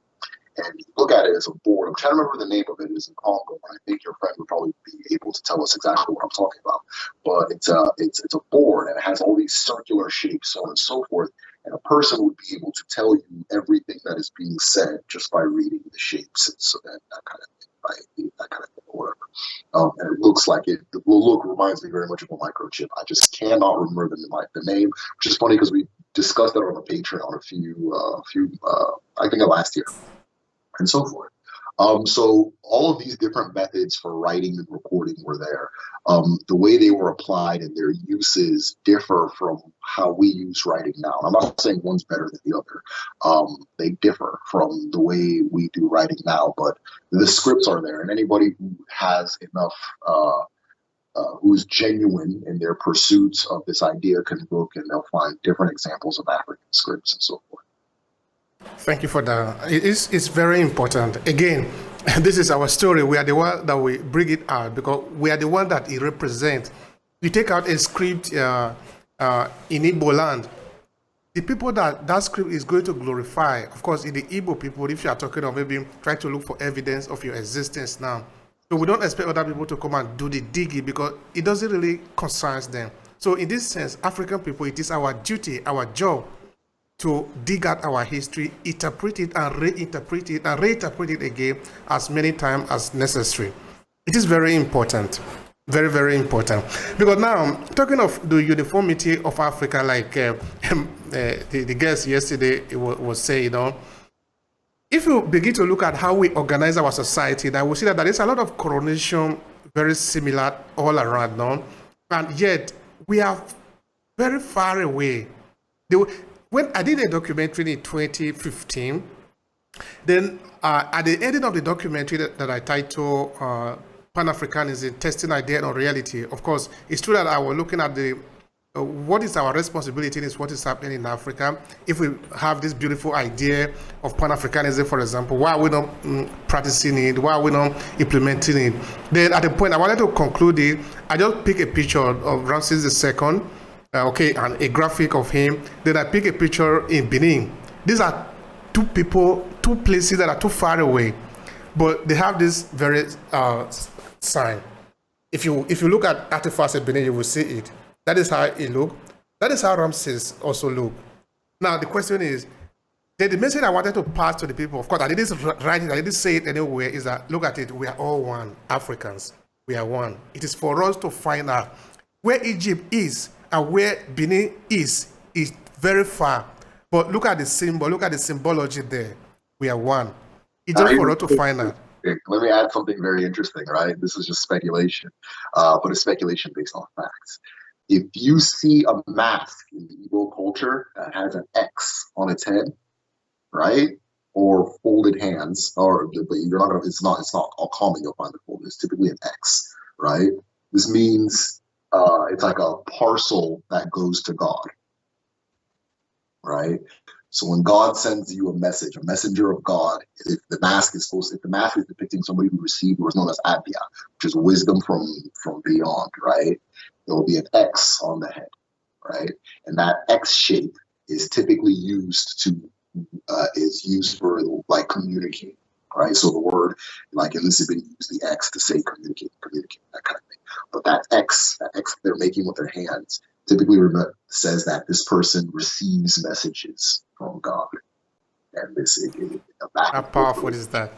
And you look at it as a board. I'm trying to remember the name of it. It's in Congo, and I think your friend would probably be able to tell us exactly what I'm talking about. But it's a board, and it has all these circular shapes, so on and so forth. And a person would be able to tell you everything that is being said just by reading the shapes, and so that kind of thing, right? That kind of thing, or whatever. And it looks like it. The look reminds me very much of a microchip. I just cannot remember the name, which is funny because we discussed that on a Patreon I think last year, and so forth. So all of these different methods for writing and recording were there. The way they were applied and their uses differ from how we use writing now. I'm not saying one's better than the other. They differ from the way we do writing now, but the scripts are there, and anybody who has enough, who's genuine in their pursuits of this idea can look, and they'll find different examples of African scripts and so forth. Thank you for that. It's very important. Again, this is our story. We are the one that we bring it out because we are the one that it represents. You take out a script in Igbo land, the people that script is going to glorify, of course, in the Igbo people, if you are talking of maybe try to look for evidence of your existence now. So we don't expect other people to come and do the digging because it doesn't really concern them. So in this sense, African people, it is our duty, our job to dig out our history, interpret it and reinterpret it and reinterpret it again as many times as necessary. It is very important, very, very important. Because now, talking of the uniformity of Africa, like the guest yesterday was saying, if you begin to look at how we organize our society, that we see that there is a lot of coronation very similar all around now, and yet we are very far away. When I did a documentary in 2015, then at the ending of the documentary that I titled Pan-Africanism, Testing Idea and Reality, of course, it's true that I was looking at what is our responsibility in what is happening in Africa. If we have this beautiful idea of Pan-Africanism, for example, why are we not practicing it? Why are we not implementing it? Then at the point I wanted to conclude it, I just picked a picture of Ramses II, and a graphic of him. Then I pick a picture in Benin. These are two places that are too far away, but they have this very sign. If you look at artifacts in Benin, you will see it. That is how it looked. That is how Ramses also looked. Now the question is, the message I wanted to pass to the people, of course, I didn't write it, I didn't say it anywhere, is that look at it, we are all one, Africans. We are one. It is for us to find out where Egypt is and where Benin is very far. But look at the symbol, look at the symbology there. We are one. It's just for us to find out. Let me add something very interesting, right? This is just speculation, but it's speculation based on facts. If you see a mask in the Igbo culture that has an X on its head, right, or folded hands, but you're not gonna, it's not all common. You'll find it folded. It's typically an X, right? This means it's like a parcel that goes to God, right? So when God sends you a message, a messenger of God, if the mask is depicting somebody who received what was known as Abia, which is wisdom from beyond, right? There will be an X on the head, right? And that X shape is typically used for like communicating, right? So the word, like in this, has been used the X to say communicate, that kind of thing. But that X they're making with their hands typically says that this person receives messages from God. And this how powerful is that?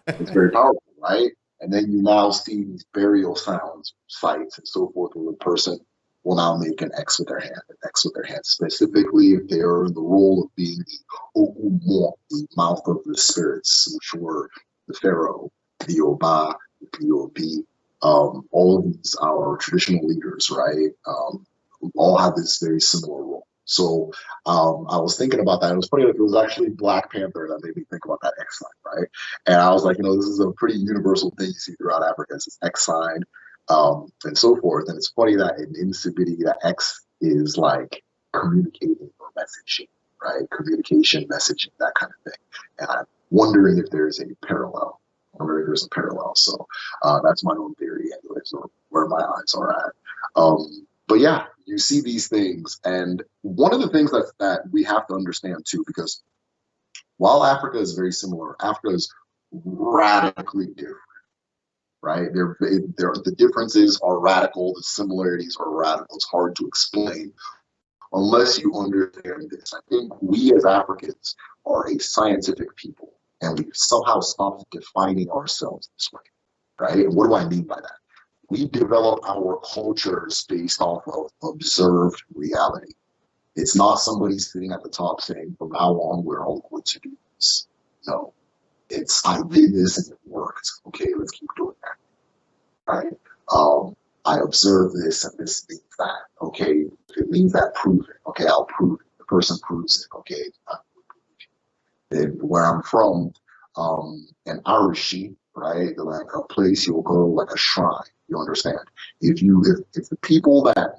It's very powerful, right? And then you now see these burial sounds, sites, and so forth, where the person will now make an X with their hand, specifically if they are in the role of being the Ogumo, the mouth of the spirits, which were the Pharaoh, the Oba, the Obi. All of these are traditional leaders, right? All have this very similar role. So I was thinking about that. It was funny that it was actually Black Panther that made me think about that X sign, right? And I was like, this is a pretty universal thing you see throughout Africa. It's this X sign and so forth. And it's funny that in Sibidi, that X is like communicating or messaging, right? Communication, messaging, that kind of thing. And I'm wondering if there's a parallel. So that's my own theory anyway, so where my eyes are at. But yeah, you see these things, and one of the things that we have to understand too, because While Africa is very similar, Africa is radically different, right? The differences are radical, the similarities are radical. It's hard to explain unless you understand this. I think we as Africans are a scientific people, and we somehow stopped defining ourselves this way, right? And what do I mean by that? We develop our cultures based off of observed reality. It's not somebody sitting at the top saying, from now on, we're all going to do this. No, it's, I did this and it worked. Okay, let's keep doing that, right? I observe this and this means that. Okay, if it means that, prove it. Okay, I'll prove it. The person proves it. Okay, then where I'm from, an Arishi, right? Like a place you'll go, like a shrine. You understand? If the people that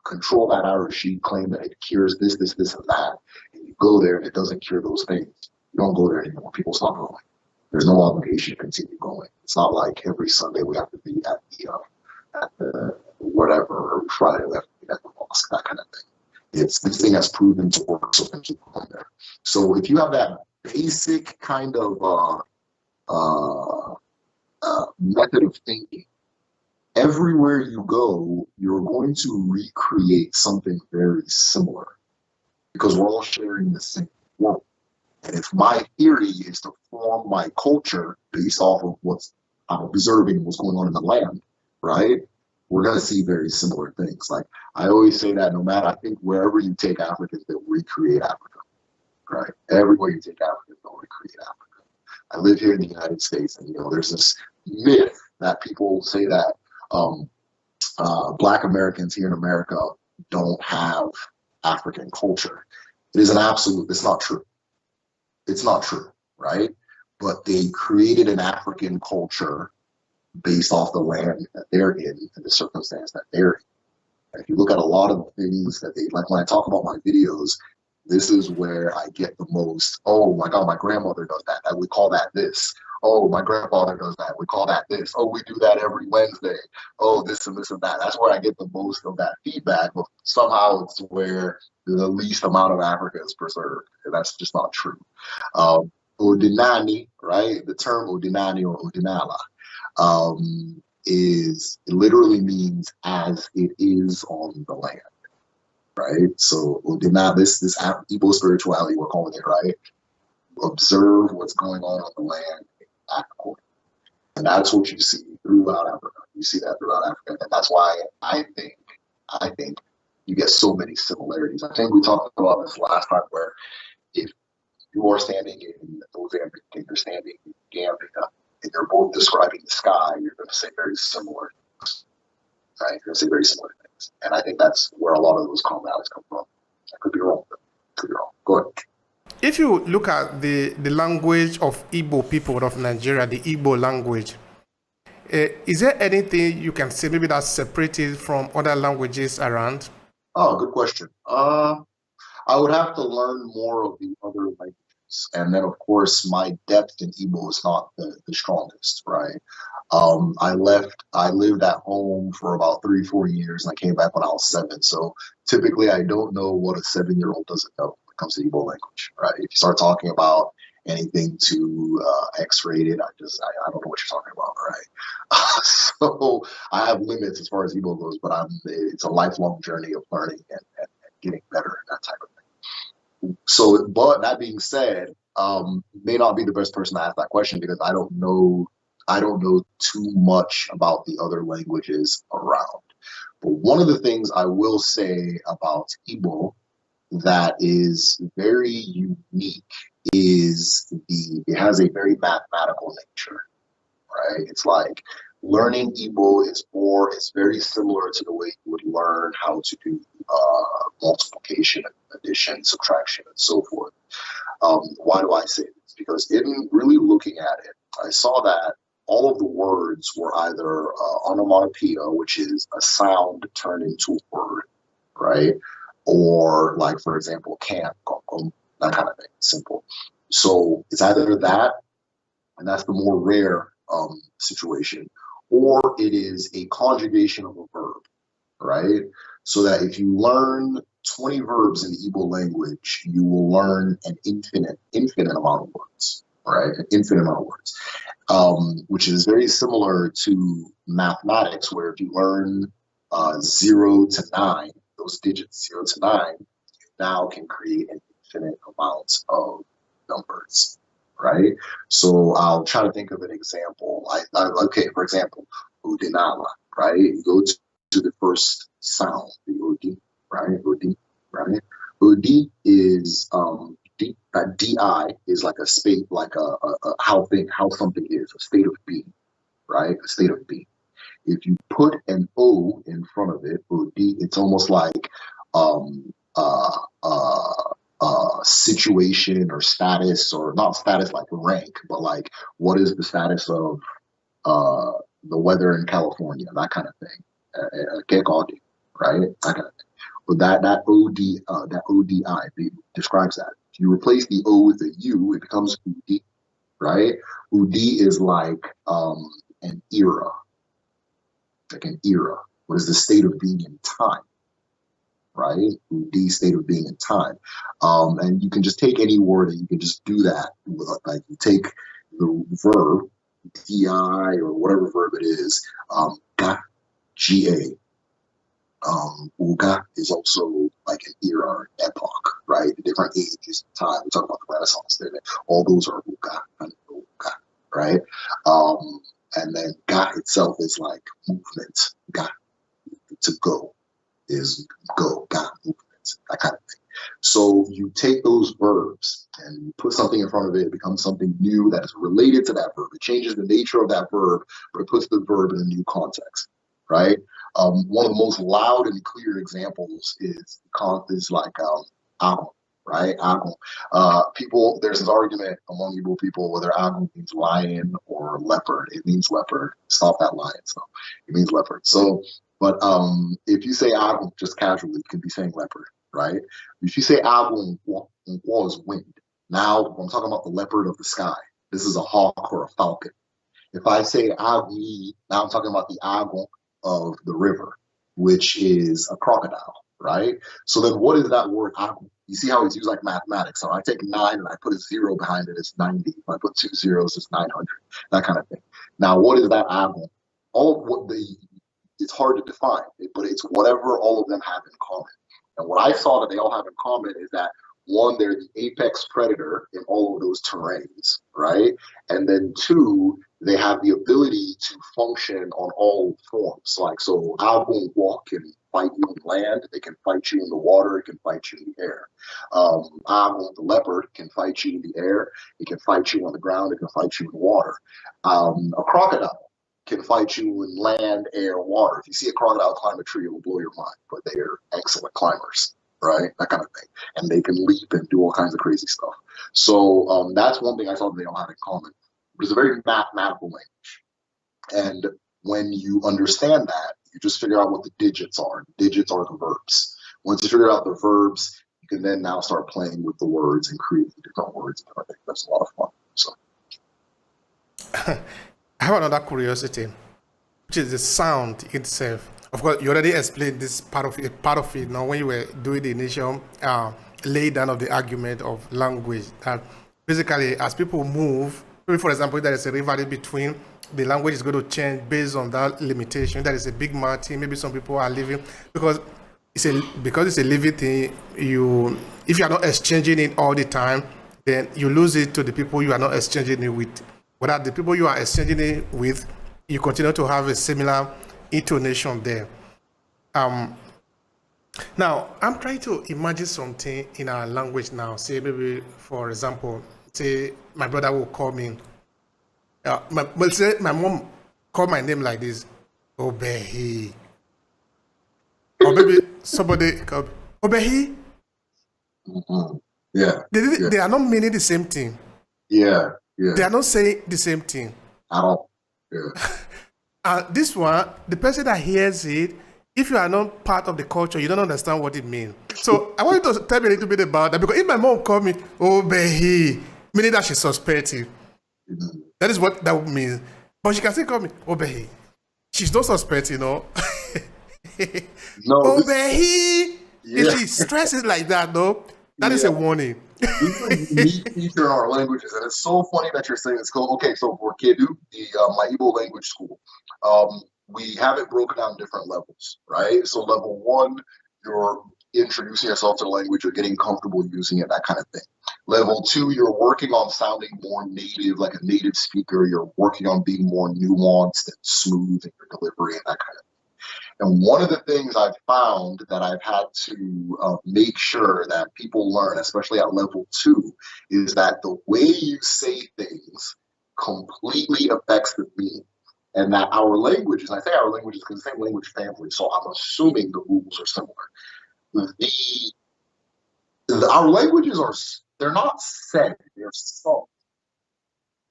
control that Arishi claim that it cures this, this, this, and that, and you go there and it doesn't cure those things, you don't go there anymore. People stop going. There's no obligation to continue going. It's not like every Sunday we have to be at the whatever, or Friday we have to be at the mosque, that kind of thing. It's this thing that's proven to work, so then keep going there. So if you have that basic kind of method of thinking, everywhere you go, you're going to recreate something very similar because we're all sharing the same world. And if my theory is to form my culture based off of what I'm observing, what's going on in the land, right? We're going to see very similar things. Like I always say that no matter, I think wherever you take Africans, they'll recreate Africa, right? Everywhere you take Africans, they'll recreate Africa. I live here in the United States, and there's this myth that people say that Black Americans here in America don't have African culture. It is an absolute, it's not true. It's not true, right? But they created an African culture based off the land that they're in and the circumstance that they're in. And if you look at a lot of the things that they, like when I talk about my videos, this is where I get the most, oh my God, my grandmother does that. We call that this. Oh, my grandfather does that. We call that this. Oh, we do that every Wednesday. Oh, this and this and that. That's where I get the most of that feedback. But somehow it's where the least amount of Africa is preserved. And that's just not true. Odinani, right? The term Odinani or Odinala it literally means as it is on the land, right? So Odinala, this Igbo spirituality, we're calling it, right? Observe what's going on the land, act accordingly. And that's what you see throughout Africa. You see that throughout Africa. And that's why I think you get so many similarities. I think we talked about this last time where if you are standing in Mozambique and you're standing in Gambia and you're both describing the sky, you're going to say very similar things, right? You're going to say very similar things. And I think that's where a lot of those commonalities come from. I could be wrong, but I could be wrong. Go ahead. If you look at the language of Igbo people of Nigeria, the Igbo language, is there anything you can say maybe that's separated from other languages around? Oh, good question. I would have to learn more of the other languages. And then, of course, my depth in Igbo is not the strongest, right? I lived at home for about 3-4 years, and I came back when I was 7. So typically, I don't know what a 7-year-old doesn't know when it comes to Igbo language, right? If you start talking about anything too X-rated, I don't know what you're talking about, right? So I have limits as far as Igbo goes, but it's a lifelong journey of learning and getting better at that type of thing. So, but that being said, may not be the best person to ask that question because I don't know too much about the other languages around. But one of the things I will say about Igbo that is very unique is it has a very mathematical nature, right? It's like learning Igbo it's very similar to the way you would learn how to do multiplication, addition, subtraction, and so forth. Why do I say this? Because in really looking at it, I saw that all of the words were either onomatopoeia, which is a sound turned into a word, right? Or like, for example, camp, that kind of thing, simple. So it's either that, and that's the more rare situation, or it is a conjugation of a verb, right? So that if you learn 20 verbs in the Igbo language, you will learn an infinite amount of words, right? An infinite amount of words, which is very similar to mathematics, where if you learn 0 to 9, those digits 0 to 9, you now can create an infinite amount of numbers, right? So I'll try to think of an example. Okay, for example, Udinala, right? You go to the first sound, the Udi, right? Udi, right? Udi is di is like a state, like a how something is, a state of being, right? A state of being. If you put an O in front of it, Udi, it's almost like situation or status, or not status like rank, but like what is the status of the weather in California, that kind of thing. Right? That kind of thing. But that ODI describes that. If you replace the O with a U, it becomes Udi, right? Udi is like an era. Like an era. What is the state of being in time? Right? Udi, state of being in time. And you can just take any word and you can just do that. Like you take the verb, di, or whatever verb it is, ga, ga. Uga is also like an era or an epoch, right? The different ages of time. We talk about the Renaissance there. All those are uga and uga, right? And then ga itself is like movement. Ga, to go, is go, ga, movement, that kind of thing. So you take those verbs and you put something in front of it, it becomes something new that is related to that verb. It changes the nature of that verb, but it puts the verb in a new context, right? One of the most loud and clear examples is like agon, right? Agon. People, there's this argument among Igbo people whether agon means lion or leopard. It means leopard. Stop that lion. So it means leopard. So, but if you say agon just casually, you can be saying leopard, right? If you say agon, is wind. Now I'm talking about the leopard of the sky. This is a hawk or a falcon. If I say agni, now I'm talking about the agon of the river, which is a crocodile, right? So then what is that word agon? You see how it's used like mathematics. So I take 9 and I put a 0 behind it, it's 90. If I put 2 zeros, it's 900, that kind of thing. Now, what is that agon? It's hard to define, but it's whatever all of them have in common. And what I saw that they all have in common is that, one, they're the apex predator in all of those terrains, right? And then 2, they have the ability to function on all forms. Like, so agon can fight you on land, they can fight you in the water, it can fight you in the air. Agon, the leopard, can fight you in the air, it can fight you on the ground, it can fight you in the water. A crocodile can fight you in land, air, water. If you see a crocodile climb a tree, it will blow your mind, but they are excellent climbers, right? That kind of thing. And they can leap and do all kinds of crazy stuff. So that's one thing I thought they all had in common. It's a very mathematical language. And when you understand that, you just figure out what the digits are. Digits are the verbs. Once you figure out the verbs, you can then now start playing with the words and create different words. I think that's a lot of fun. So I have another curiosity, which is the sound itself. Of course, you already explained this part of it now when you were doing the initial lay down of the argument of language. That basically, as people move, for example, there is a rivalry between the language is going to change based on that limitation. That is a big mountain. Maybe some people are living because it's a living thing. If you are not exchanging it all the time, then you lose it to the people you are not exchanging it with. Whether the people you are exchanging it with, you continue to have a similar intonation there. Now, I'm trying to imagine something in our language now. Say maybe, for example, say my brother will call me. Say my mom call my name like this, Obehi. Or maybe somebody called Obehi. mm-hmm. Yeah. They are not meaning the same thing. Yeah. They are not saying the same thing. At all. Yeah. This one, the person that hears it, if you are not part of the culture, you don't understand what it means. So I want you to tell me a little bit about that, because if my mom called me Obehi, meaning that she's suspecting, Mm-hmm. that is what that would mean. But she can still call me Obehi. She's not suspecting, No, this Obey. If yeah, she stresses like that, though, that is yeah. a warning. This is a unique feature in our languages, and it's so funny that you're saying it's called. Okay, so for Kedu, my Igbo language school, we have it broken down in different levels, right? So level one, you're introducing yourself to the language, you're getting comfortable using it, that kind of thing. Level two, you're working on sounding more native, like a native speaker. You're working on being more nuanced and smooth in your delivery and that kind of. And one of the things I've found that I've had to make sure that people learn, especially at level two, is that the way you say things completely affects the meaning. And that our languages, and I say our languages because the same language family, so I'm assuming the rules are similar. Our languages they're not said, they're sung,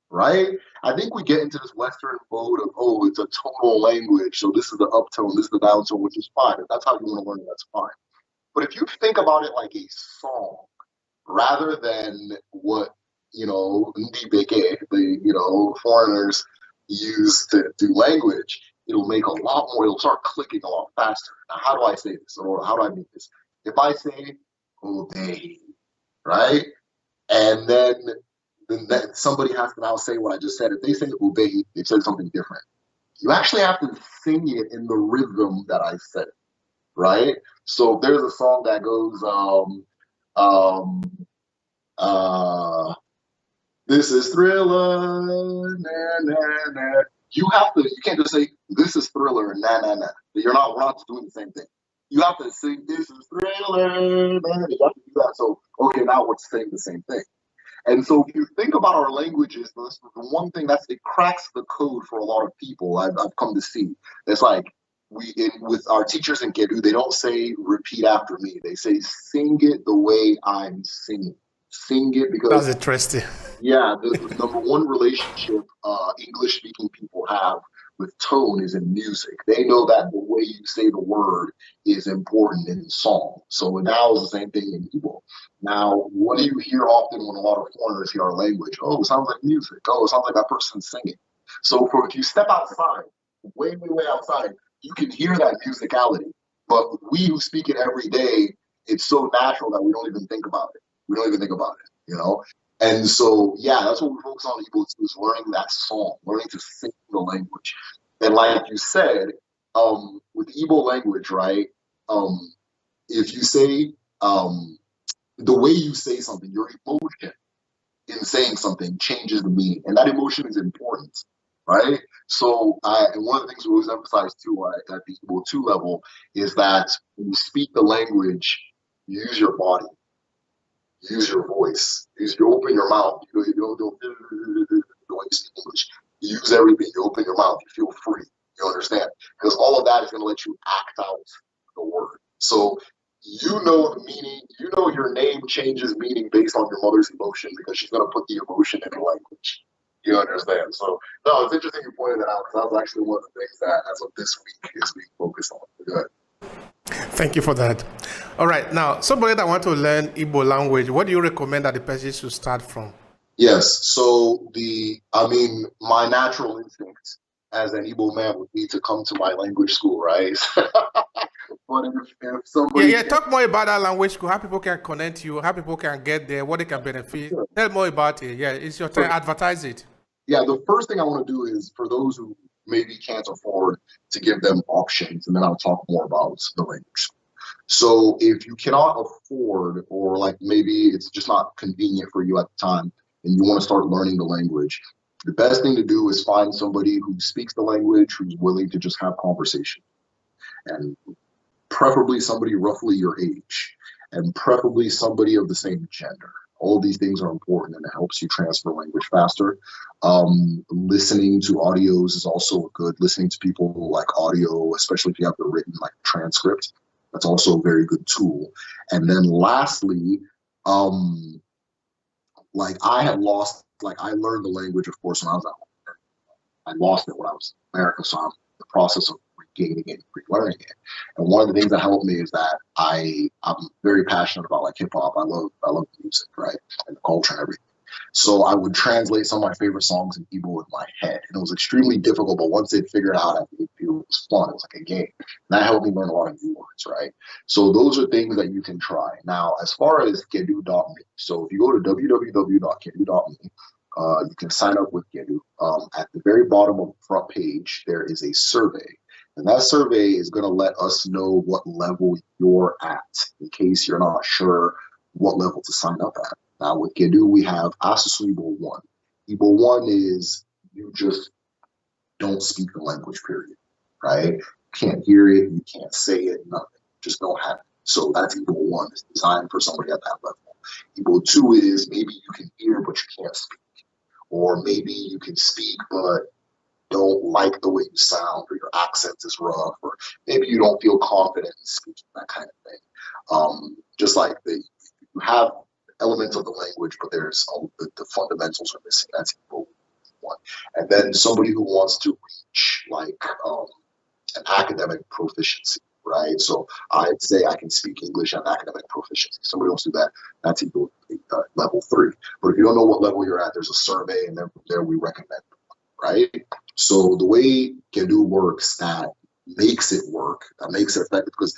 right? I think we get into this Western mode of, oh, it's a tonal language, so this is the uptone, this is the downtone, which is fine. If that's how you want to learn it, that's fine. But if you think about it like a song, rather than what, Ndi Beke, foreigners use to do language, it'll make a lot more, it'll start clicking a lot faster. Now, how do I say this? Or how do I make this? If I say, obey, right? And then that somebody has to now say what I just said. If they say obey, they've said something different. You actually have to sing it in the rhythm that I said, right? So if there's a song that goes, this is Thriller, na na na. You can't just say this is Thriller, na na na. We're not doing the same thing. You have to sing this is Thriller, na na. You have to do that. So okay, now we're saying the same thing. And so if you think about our languages, the one thing it cracks the code for a lot of people I've come to see. It's like with our teachers in Kedu, they don't say repeat after me. They say sing it the way I'm singing. Sing it because That's interesting. yeah, the number one relationship English speaking people have with tone is in music. They know that the way you say the word is important in song. So now is the same thing in Igbo. Now, what do you hear often when a lot of foreigners hear our language? Oh, it sounds like music. Oh, it sounds like that person singing. So if you step outside, way, way, way outside, you can hear that musicality. But we who speak it every day, it's so natural that we don't even think about it. We don't even think about it. And so, yeah, that's what we focus on Igbo too, is learning that song, learning to sing the language. And like you said, with Igbo language, right? If you say the way you say something, your emotion in saying something changes the meaning, and that emotion is important, right? So, and one of the things we always emphasize too at the Igbo 2 level is that when you speak the language, use your body. Use your voice. You open your mouth. You don't when you speak English. You use everything. You open your mouth. You feel free. You understand? Because all of that is going to let you act out the word. So you know the meaning. You know your name changes meaning based on your mother's emotion because she's going to put the emotion in the language. You understand? So no, it's interesting you pointed that out because that was actually one of the things that as of this week is being focused on. Good. Thank you for that. All right. Now, somebody that want to learn Igbo language, what do you recommend that the person should start from? Yes. So my natural instinct as an Igbo man would be to come to my language school, right? But if somebody Yeah. Talk more about that language school, how people can connect you, how people can get there, what they can benefit. Sure. Tell more about it. Yeah, it's your time. Advertise it. Yeah, the first thing I want to do is for those who maybe can't afford to give them options, and then I'll talk more about the language. So if you cannot afford, or like maybe it's just not convenient for you at the time, and you want to start learning the language, the best thing to do is find somebody who speaks the language, who's willing to just have conversation, and preferably somebody roughly your age, and preferably somebody of the same gender. All of these things are important, and it helps you transfer language faster. Listening to audios is also good. Listening to people who like audio, especially if you have the written like transcript, that's also a very good tool. And then lastly, I learned the language, of course, when I was at home. I lost it when I was in America, so I'm in the process of regaining it, relearning it. And one of the things that helped me is that I'm very passionate about like hip hop. I love music, right, and the culture and everything. So I would translate some of my favorite songs in Igbo in my head. And it was extremely difficult, but once they'd figured out how to it was fun. It was like a game. And that helped me learn a lot of new words, right? So those are things that you can try. Now, as far as Kedu.me, so if you go to www.kedu.me, you can sign up with Kedu. At the very bottom of the front page, there is a survey. And that survey is going to let us know what level you're at in case you're not sure what level to sign up at. Now, with Kedu, we have Asusu Igbo 1. Igbo 1 is you just don't speak the language, period, right? You can't hear it, you can't say it, nothing. Just don't have it. So that's Igbo 1. It's designed for somebody at that level. Igbo 2 is maybe you can hear, but you can't speak. Or maybe you can speak, but don't like the way you sound, or your accent is rough, or maybe you don't feel confident in speaking, that kind of thing. Just like you have elements of the language, but there's all the fundamentals are missing. That's Igbo 1. And then somebody who wants to reach like an academic proficiency, right? So I'd say I can speak English at academic proficiency. Somebody wants to do that, that's Igbo level 3. But if you don't know what level you're at, there's a survey, and then from there we recommend, right? So the way Kedu works that makes it work, that makes it effective, because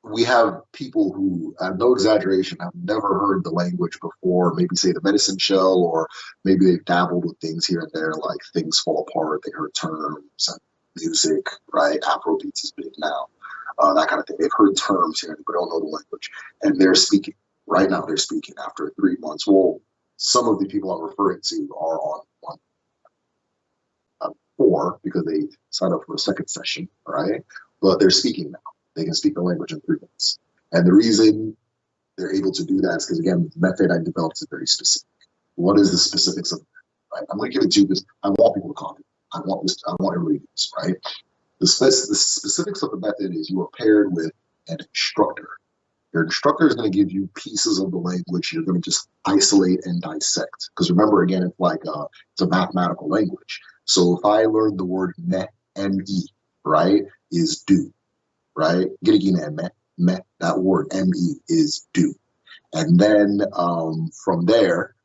we have people who, no exaggeration, have never heard the language before, maybe say TheMedicineShell, or maybe they've dabbled with things here and there, like Things Fall Apart, they heard terms and music, right? Afrobeats is big now, that kind of thing. They've heard terms here, but don't know the language. And they're speaking, right now they're speaking after 3 months. Well, some of the people I'm referring to are on 4 because they signed up for a second session, right? But they're speaking now. They can speak the language in 3 months. And the reason they're able to do that is because, again, the method I developed is very specific. What is the specifics of it, right? I'm going to give it to you because I want people to copy. I want everybody to do this, right? The specifics of the method is you are paired with an instructor. Your instructor is going to give you pieces of the language you're going to just isolate and dissect. Because remember, again, it's like it's a mathematical language. So if I learn the word me, M-E, right, is do, right? Me, that word, M-E, is do. And then from there,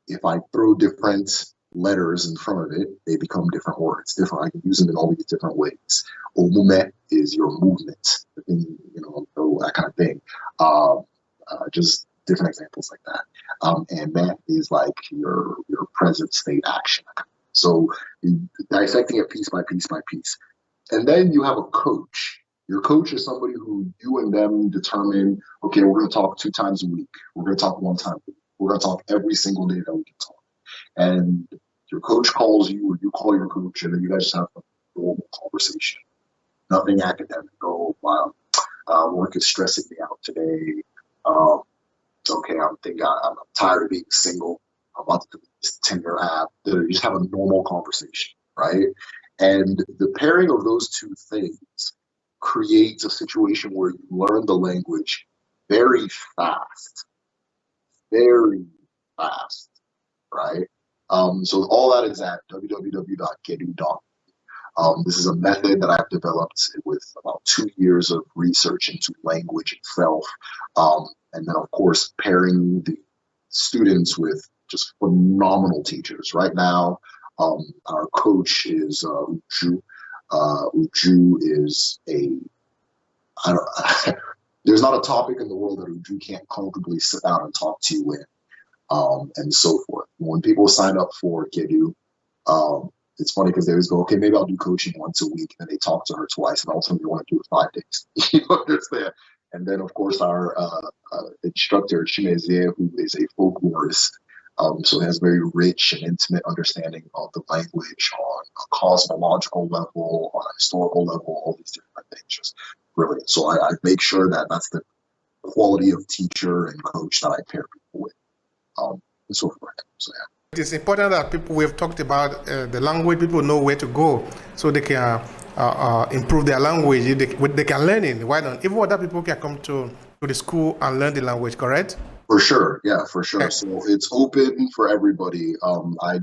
if I throw different letters in front of it, they become different words. Different. I can use them in all these different ways. Omume is your movement, that kind of thing. Just different examples like that. And that is like your present state action. So dissecting it piece by piece by piece. And then you have a coach. Your coach is somebody who you and them determine, okay, we're going to talk 2 times a week. We're going to talk 1 time a week. We're going to talk every single day that we can talk. And your coach calls you, or you call your coach, and then you guys just have a normal conversation. Nothing academic. Oh, wow, work is stressing me out today. Okay, I'm tired of being single. I'm about to do this Tinder app. You just have a normal conversation, right? And the pairing of those 2 things creates a situation where you learn the language very fast, right? So all that is at www.kedu.me. This is a method that I've developed with about 2 years of research into language itself. And then, of course, pairing the students with just phenomenal teachers. Right now, our coach is Uju. Uju is there's not a topic in the world that Uju can't comfortably sit down and talk to you in, and so forth. When people sign up for Kedu, it's funny because they always go, okay, maybe I'll do coaching once a week, and they talk to her twice, and ultimately they want to do it 5 days. You understand? And then, of course, our instructor, Chimezie, who is a folklorist, so has very rich and intimate understanding of the language on a cosmological level, on a historical level, all these different things. Just brilliant. So I make sure that that's the quality of teacher and coach that I pair people with, and so forth. So yeah. It is important that people, we have talked about the language, people know where to go so they can improve their language. They can learn it. Why not? Even other people can come to the school and learn the language, correct? For sure. Yeah, for sure. Okay. So it's open for everybody. I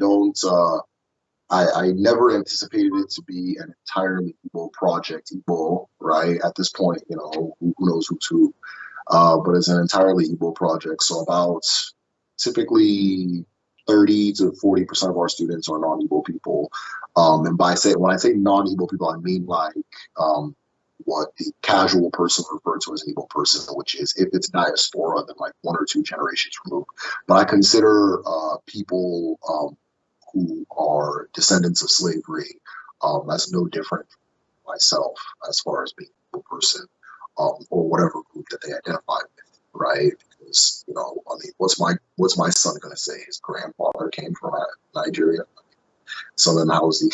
never anticipated it to be an entirely Igbo project, Igbo, right? At this point, who knows who's who. But it's an entirely Igbo project. So about typically 30 to 40% of our students are non-Igbo people. And when I say non-Igbo people, I mean like what the casual person referred to as an Igbo person, which is if it's diaspora, then like 1 or 2 generations removed. But I consider people who are descendants of slavery as no different from myself as far as being a person or whatever group that they identify with, right? Because I mean, what's my son gonna say? His grandfather came from Nigeria. So then how is he?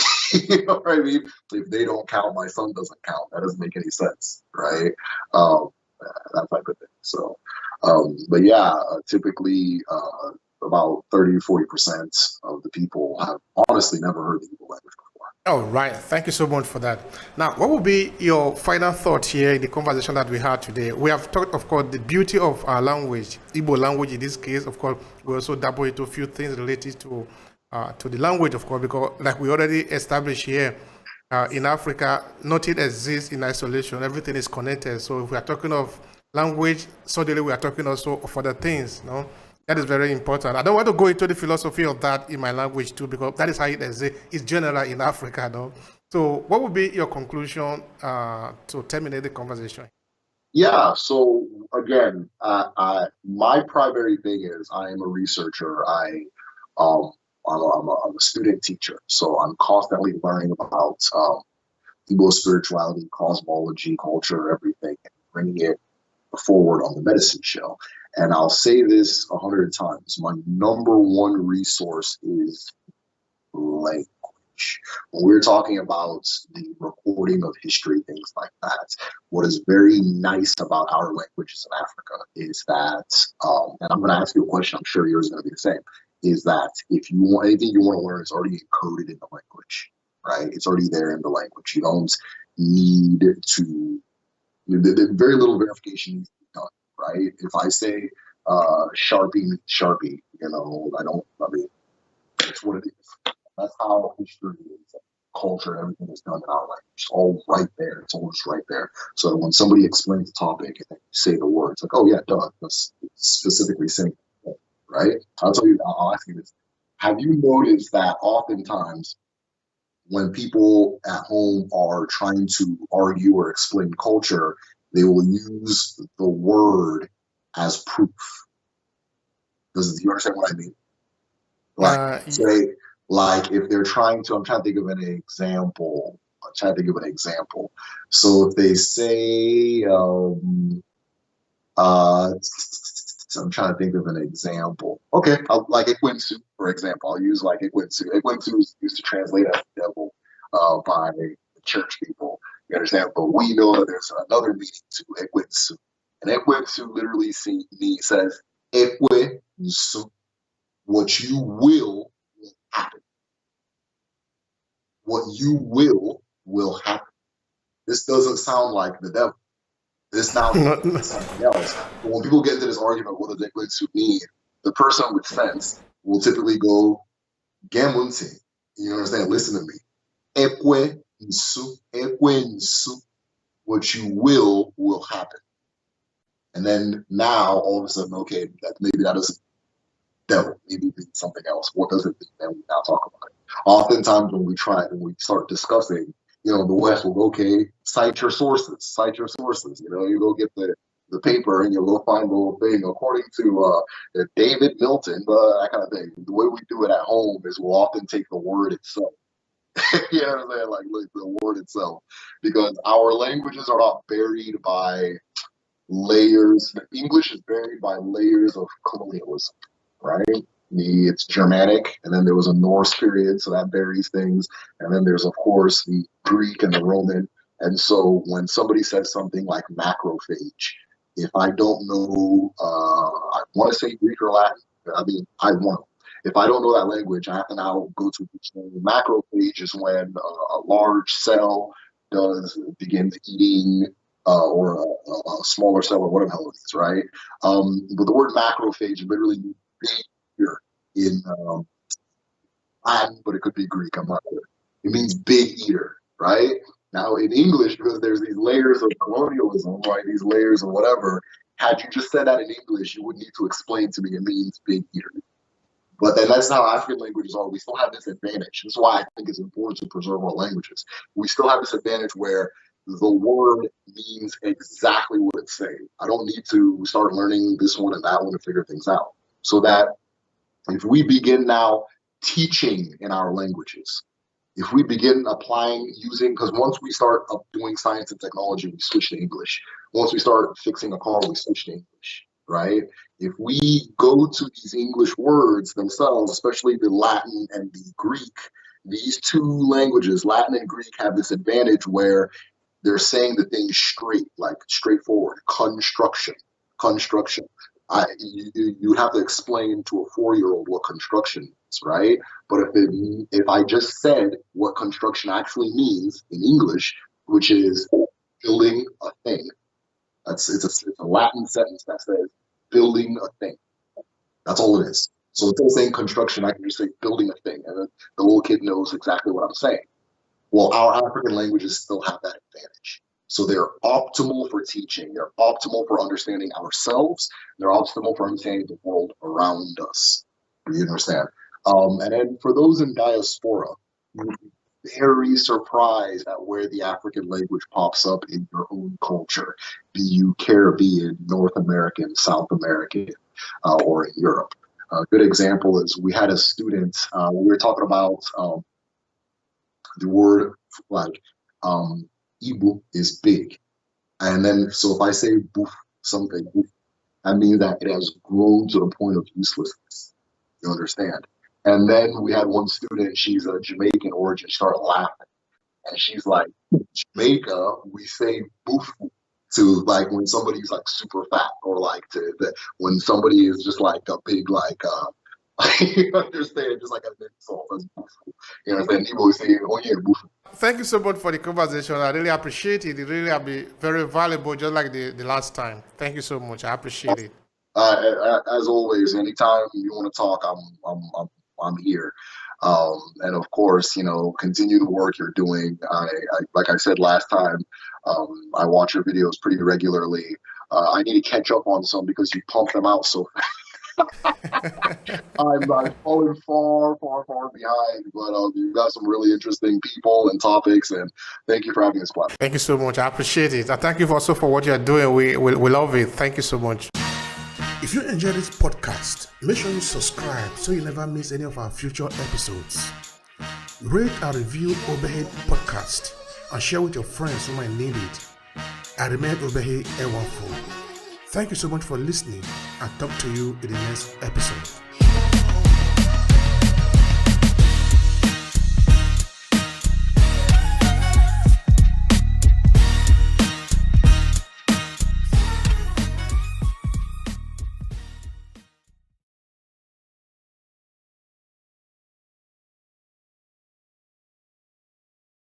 You know what I mean? If they don't count, my son doesn't count. That doesn't make any sense, right? That type of thing. So, but yeah, typically about 30 to 40% of the people have honestly never heard the Igbo language before. All right. Thank you so much for that. Now, what would be your final thought here in the conversation that we had today? We have talked, of course, the beauty of our language, Igbo language in this case. Of course, we also dabble into a few things related to the language, of course, because like we already established here, in Africa, nothing exists in isolation. Everything is connected. So if we are talking of language, suddenly we are talking also of other things. No, that is very important. I don't want to go into the philosophy of that in my language too, because that is how it is. It's general in Africa, no. So, what would be your conclusion to terminate the conversation? Yeah. So again, my primary thing is I am a researcher. Um, I'm a student teacher, so I'm constantly learning about Igbo spirituality, cosmology, culture, everything, and bringing it forward on the medicine shell. And I'll say this 100 times. My number one resource is language. When we're talking about the recording of history, things like that, what is very nice about our languages in Africa is that, and I'm going to ask you a question, I'm sure yours is going to be the same, is that if you want anything you want to learn, it's already encoded in the language, right? It's already there in the language. You don't need to, very little verification needs to be done, right? If I say Sharpie, Sharpie, I mean, it's what it is. That's how history is, culture, everything is done in our language. It's all right there. It's almost right there. So when somebody explains the topic and then you say the words, like, oh yeah, duh, that's specifically saying, right? I'll ask you this. Have you noticed that oftentimes when people at home are trying to argue or explain culture, they will use the word as proof? Do you understand what I mean? Like, say, like if they're trying to, I'm trying to think of an example. So if they say, I'm trying to think of an example. Okay, like Equinsu, for example. I'll use like Equinsu. Equinsu is used to translate as the devil by church people. You understand? But we know that there's another meaning to Equinsu. And Equinsu literally says, Equinsu, what you will happen. What you will happen. This doesn't sound like the devil. This now is something else. But when people get into this argument, what does Equinsu mean? The person with sense will typically go, Gemunti. You understand? Listen to me. Equinsu, what you will happen. And then now, all of a sudden, okay, maybe that doesn't devil, maybe it's something else. What does it mean? Then we now talk about it. Oftentimes when we start discussing, the West will go, okay, cite your sources. You go get the paper and you'll go find the little thing according to David Milton, that kind of thing. The way we do it at home is we'll often take the word itself. You know what I'm saying? Like the word itself, because our languages are not buried by layers. English is buried by layers of colonialism, right? It's Germanic, and then there was a Norse period, so that buries things. And then there's, of course, the Greek and the Roman. And so when somebody says something like macrophage, if I don't know, I want to say Greek or Latin. I want to. If I don't know that language, I have to now go to a dictionary. Macrophage is when a large cell begins eating or a smaller cell or whatever it is, right? But the word macrophage literally means big eater in Latin, but it could be Greek. I'm not sure. It means big eater, right? Now in English, because there's these layers of colonialism, right? These layers of whatever, Had you just said that in English, you would need to explain to me it means big ear. But then that's how African languages are. We still have this advantage. This is why I think it's important to preserve our languages. We still have this advantage where the word means exactly what it's saying. I don't need to start learning this one and that one to figure things out. So that if we begin now teaching in our languages, if we begin applying, using, because once we start doing science and technology, we switch to English. Once we start fixing a car, we switch to English, right? If we go to these English words themselves, especially the Latin and the Greek, these two languages, Latin and Greek, have this advantage where they're saying the thing straight, like straightforward, construction. You have to explain to a 4-year-old what construction is, right? But if I just said what construction actually means in English, which is building a thing, it's a Latin sentence that says building a thing. That's all it is. So instead of saying construction, I can just say building a thing, and then the little kid knows exactly what I'm saying. Well, our African languages still have that advantage. So they're optimal for teaching. They're optimal for understanding ourselves. They're optimal for understanding the world around us. You understand? And then for those in diaspora, you would be very surprised at where the African language pops up in your own culture, be you Caribbean, North American, South American, or in Europe. A good example is we had a student, we were talking about the word like Igbo is big. And then, so if I say boof, something, boof, that means that it has grown to the point of uselessness. You understand? And then we had one student, she's a Jamaican origin, started laughing. And she's like, Jamaica, we say boof to like when somebody's like super fat, or like when somebody is just like a big, like, you understand, just like an insult. That's boof. You understand? Igbo is saying, oh yeah, boof. Thank you so much for the conversation. I really appreciate it. It really have been very valuable, just like the last time. Thank you so much. I appreciate it. As always, anytime you want to talk, I'm here. And of course, continue the work you're doing. I like I said last time, I watch your videos pretty regularly. I need to catch up on some because you pump them out so fast. I'm falling far behind, but you've got some really interesting people and topics, and thank you for having this platform. Thank you so much. I appreciate it. And thank you also for what you're doing. We love it. Thank you so much. If you enjoyed this podcast, make sure you subscribe so you never miss any of our future episodes. Rate and review Obehe Podcast and share with your friends who might need it. I remain Obehe Ewafo. Thank you so much for listening, and talk to you in the next episode.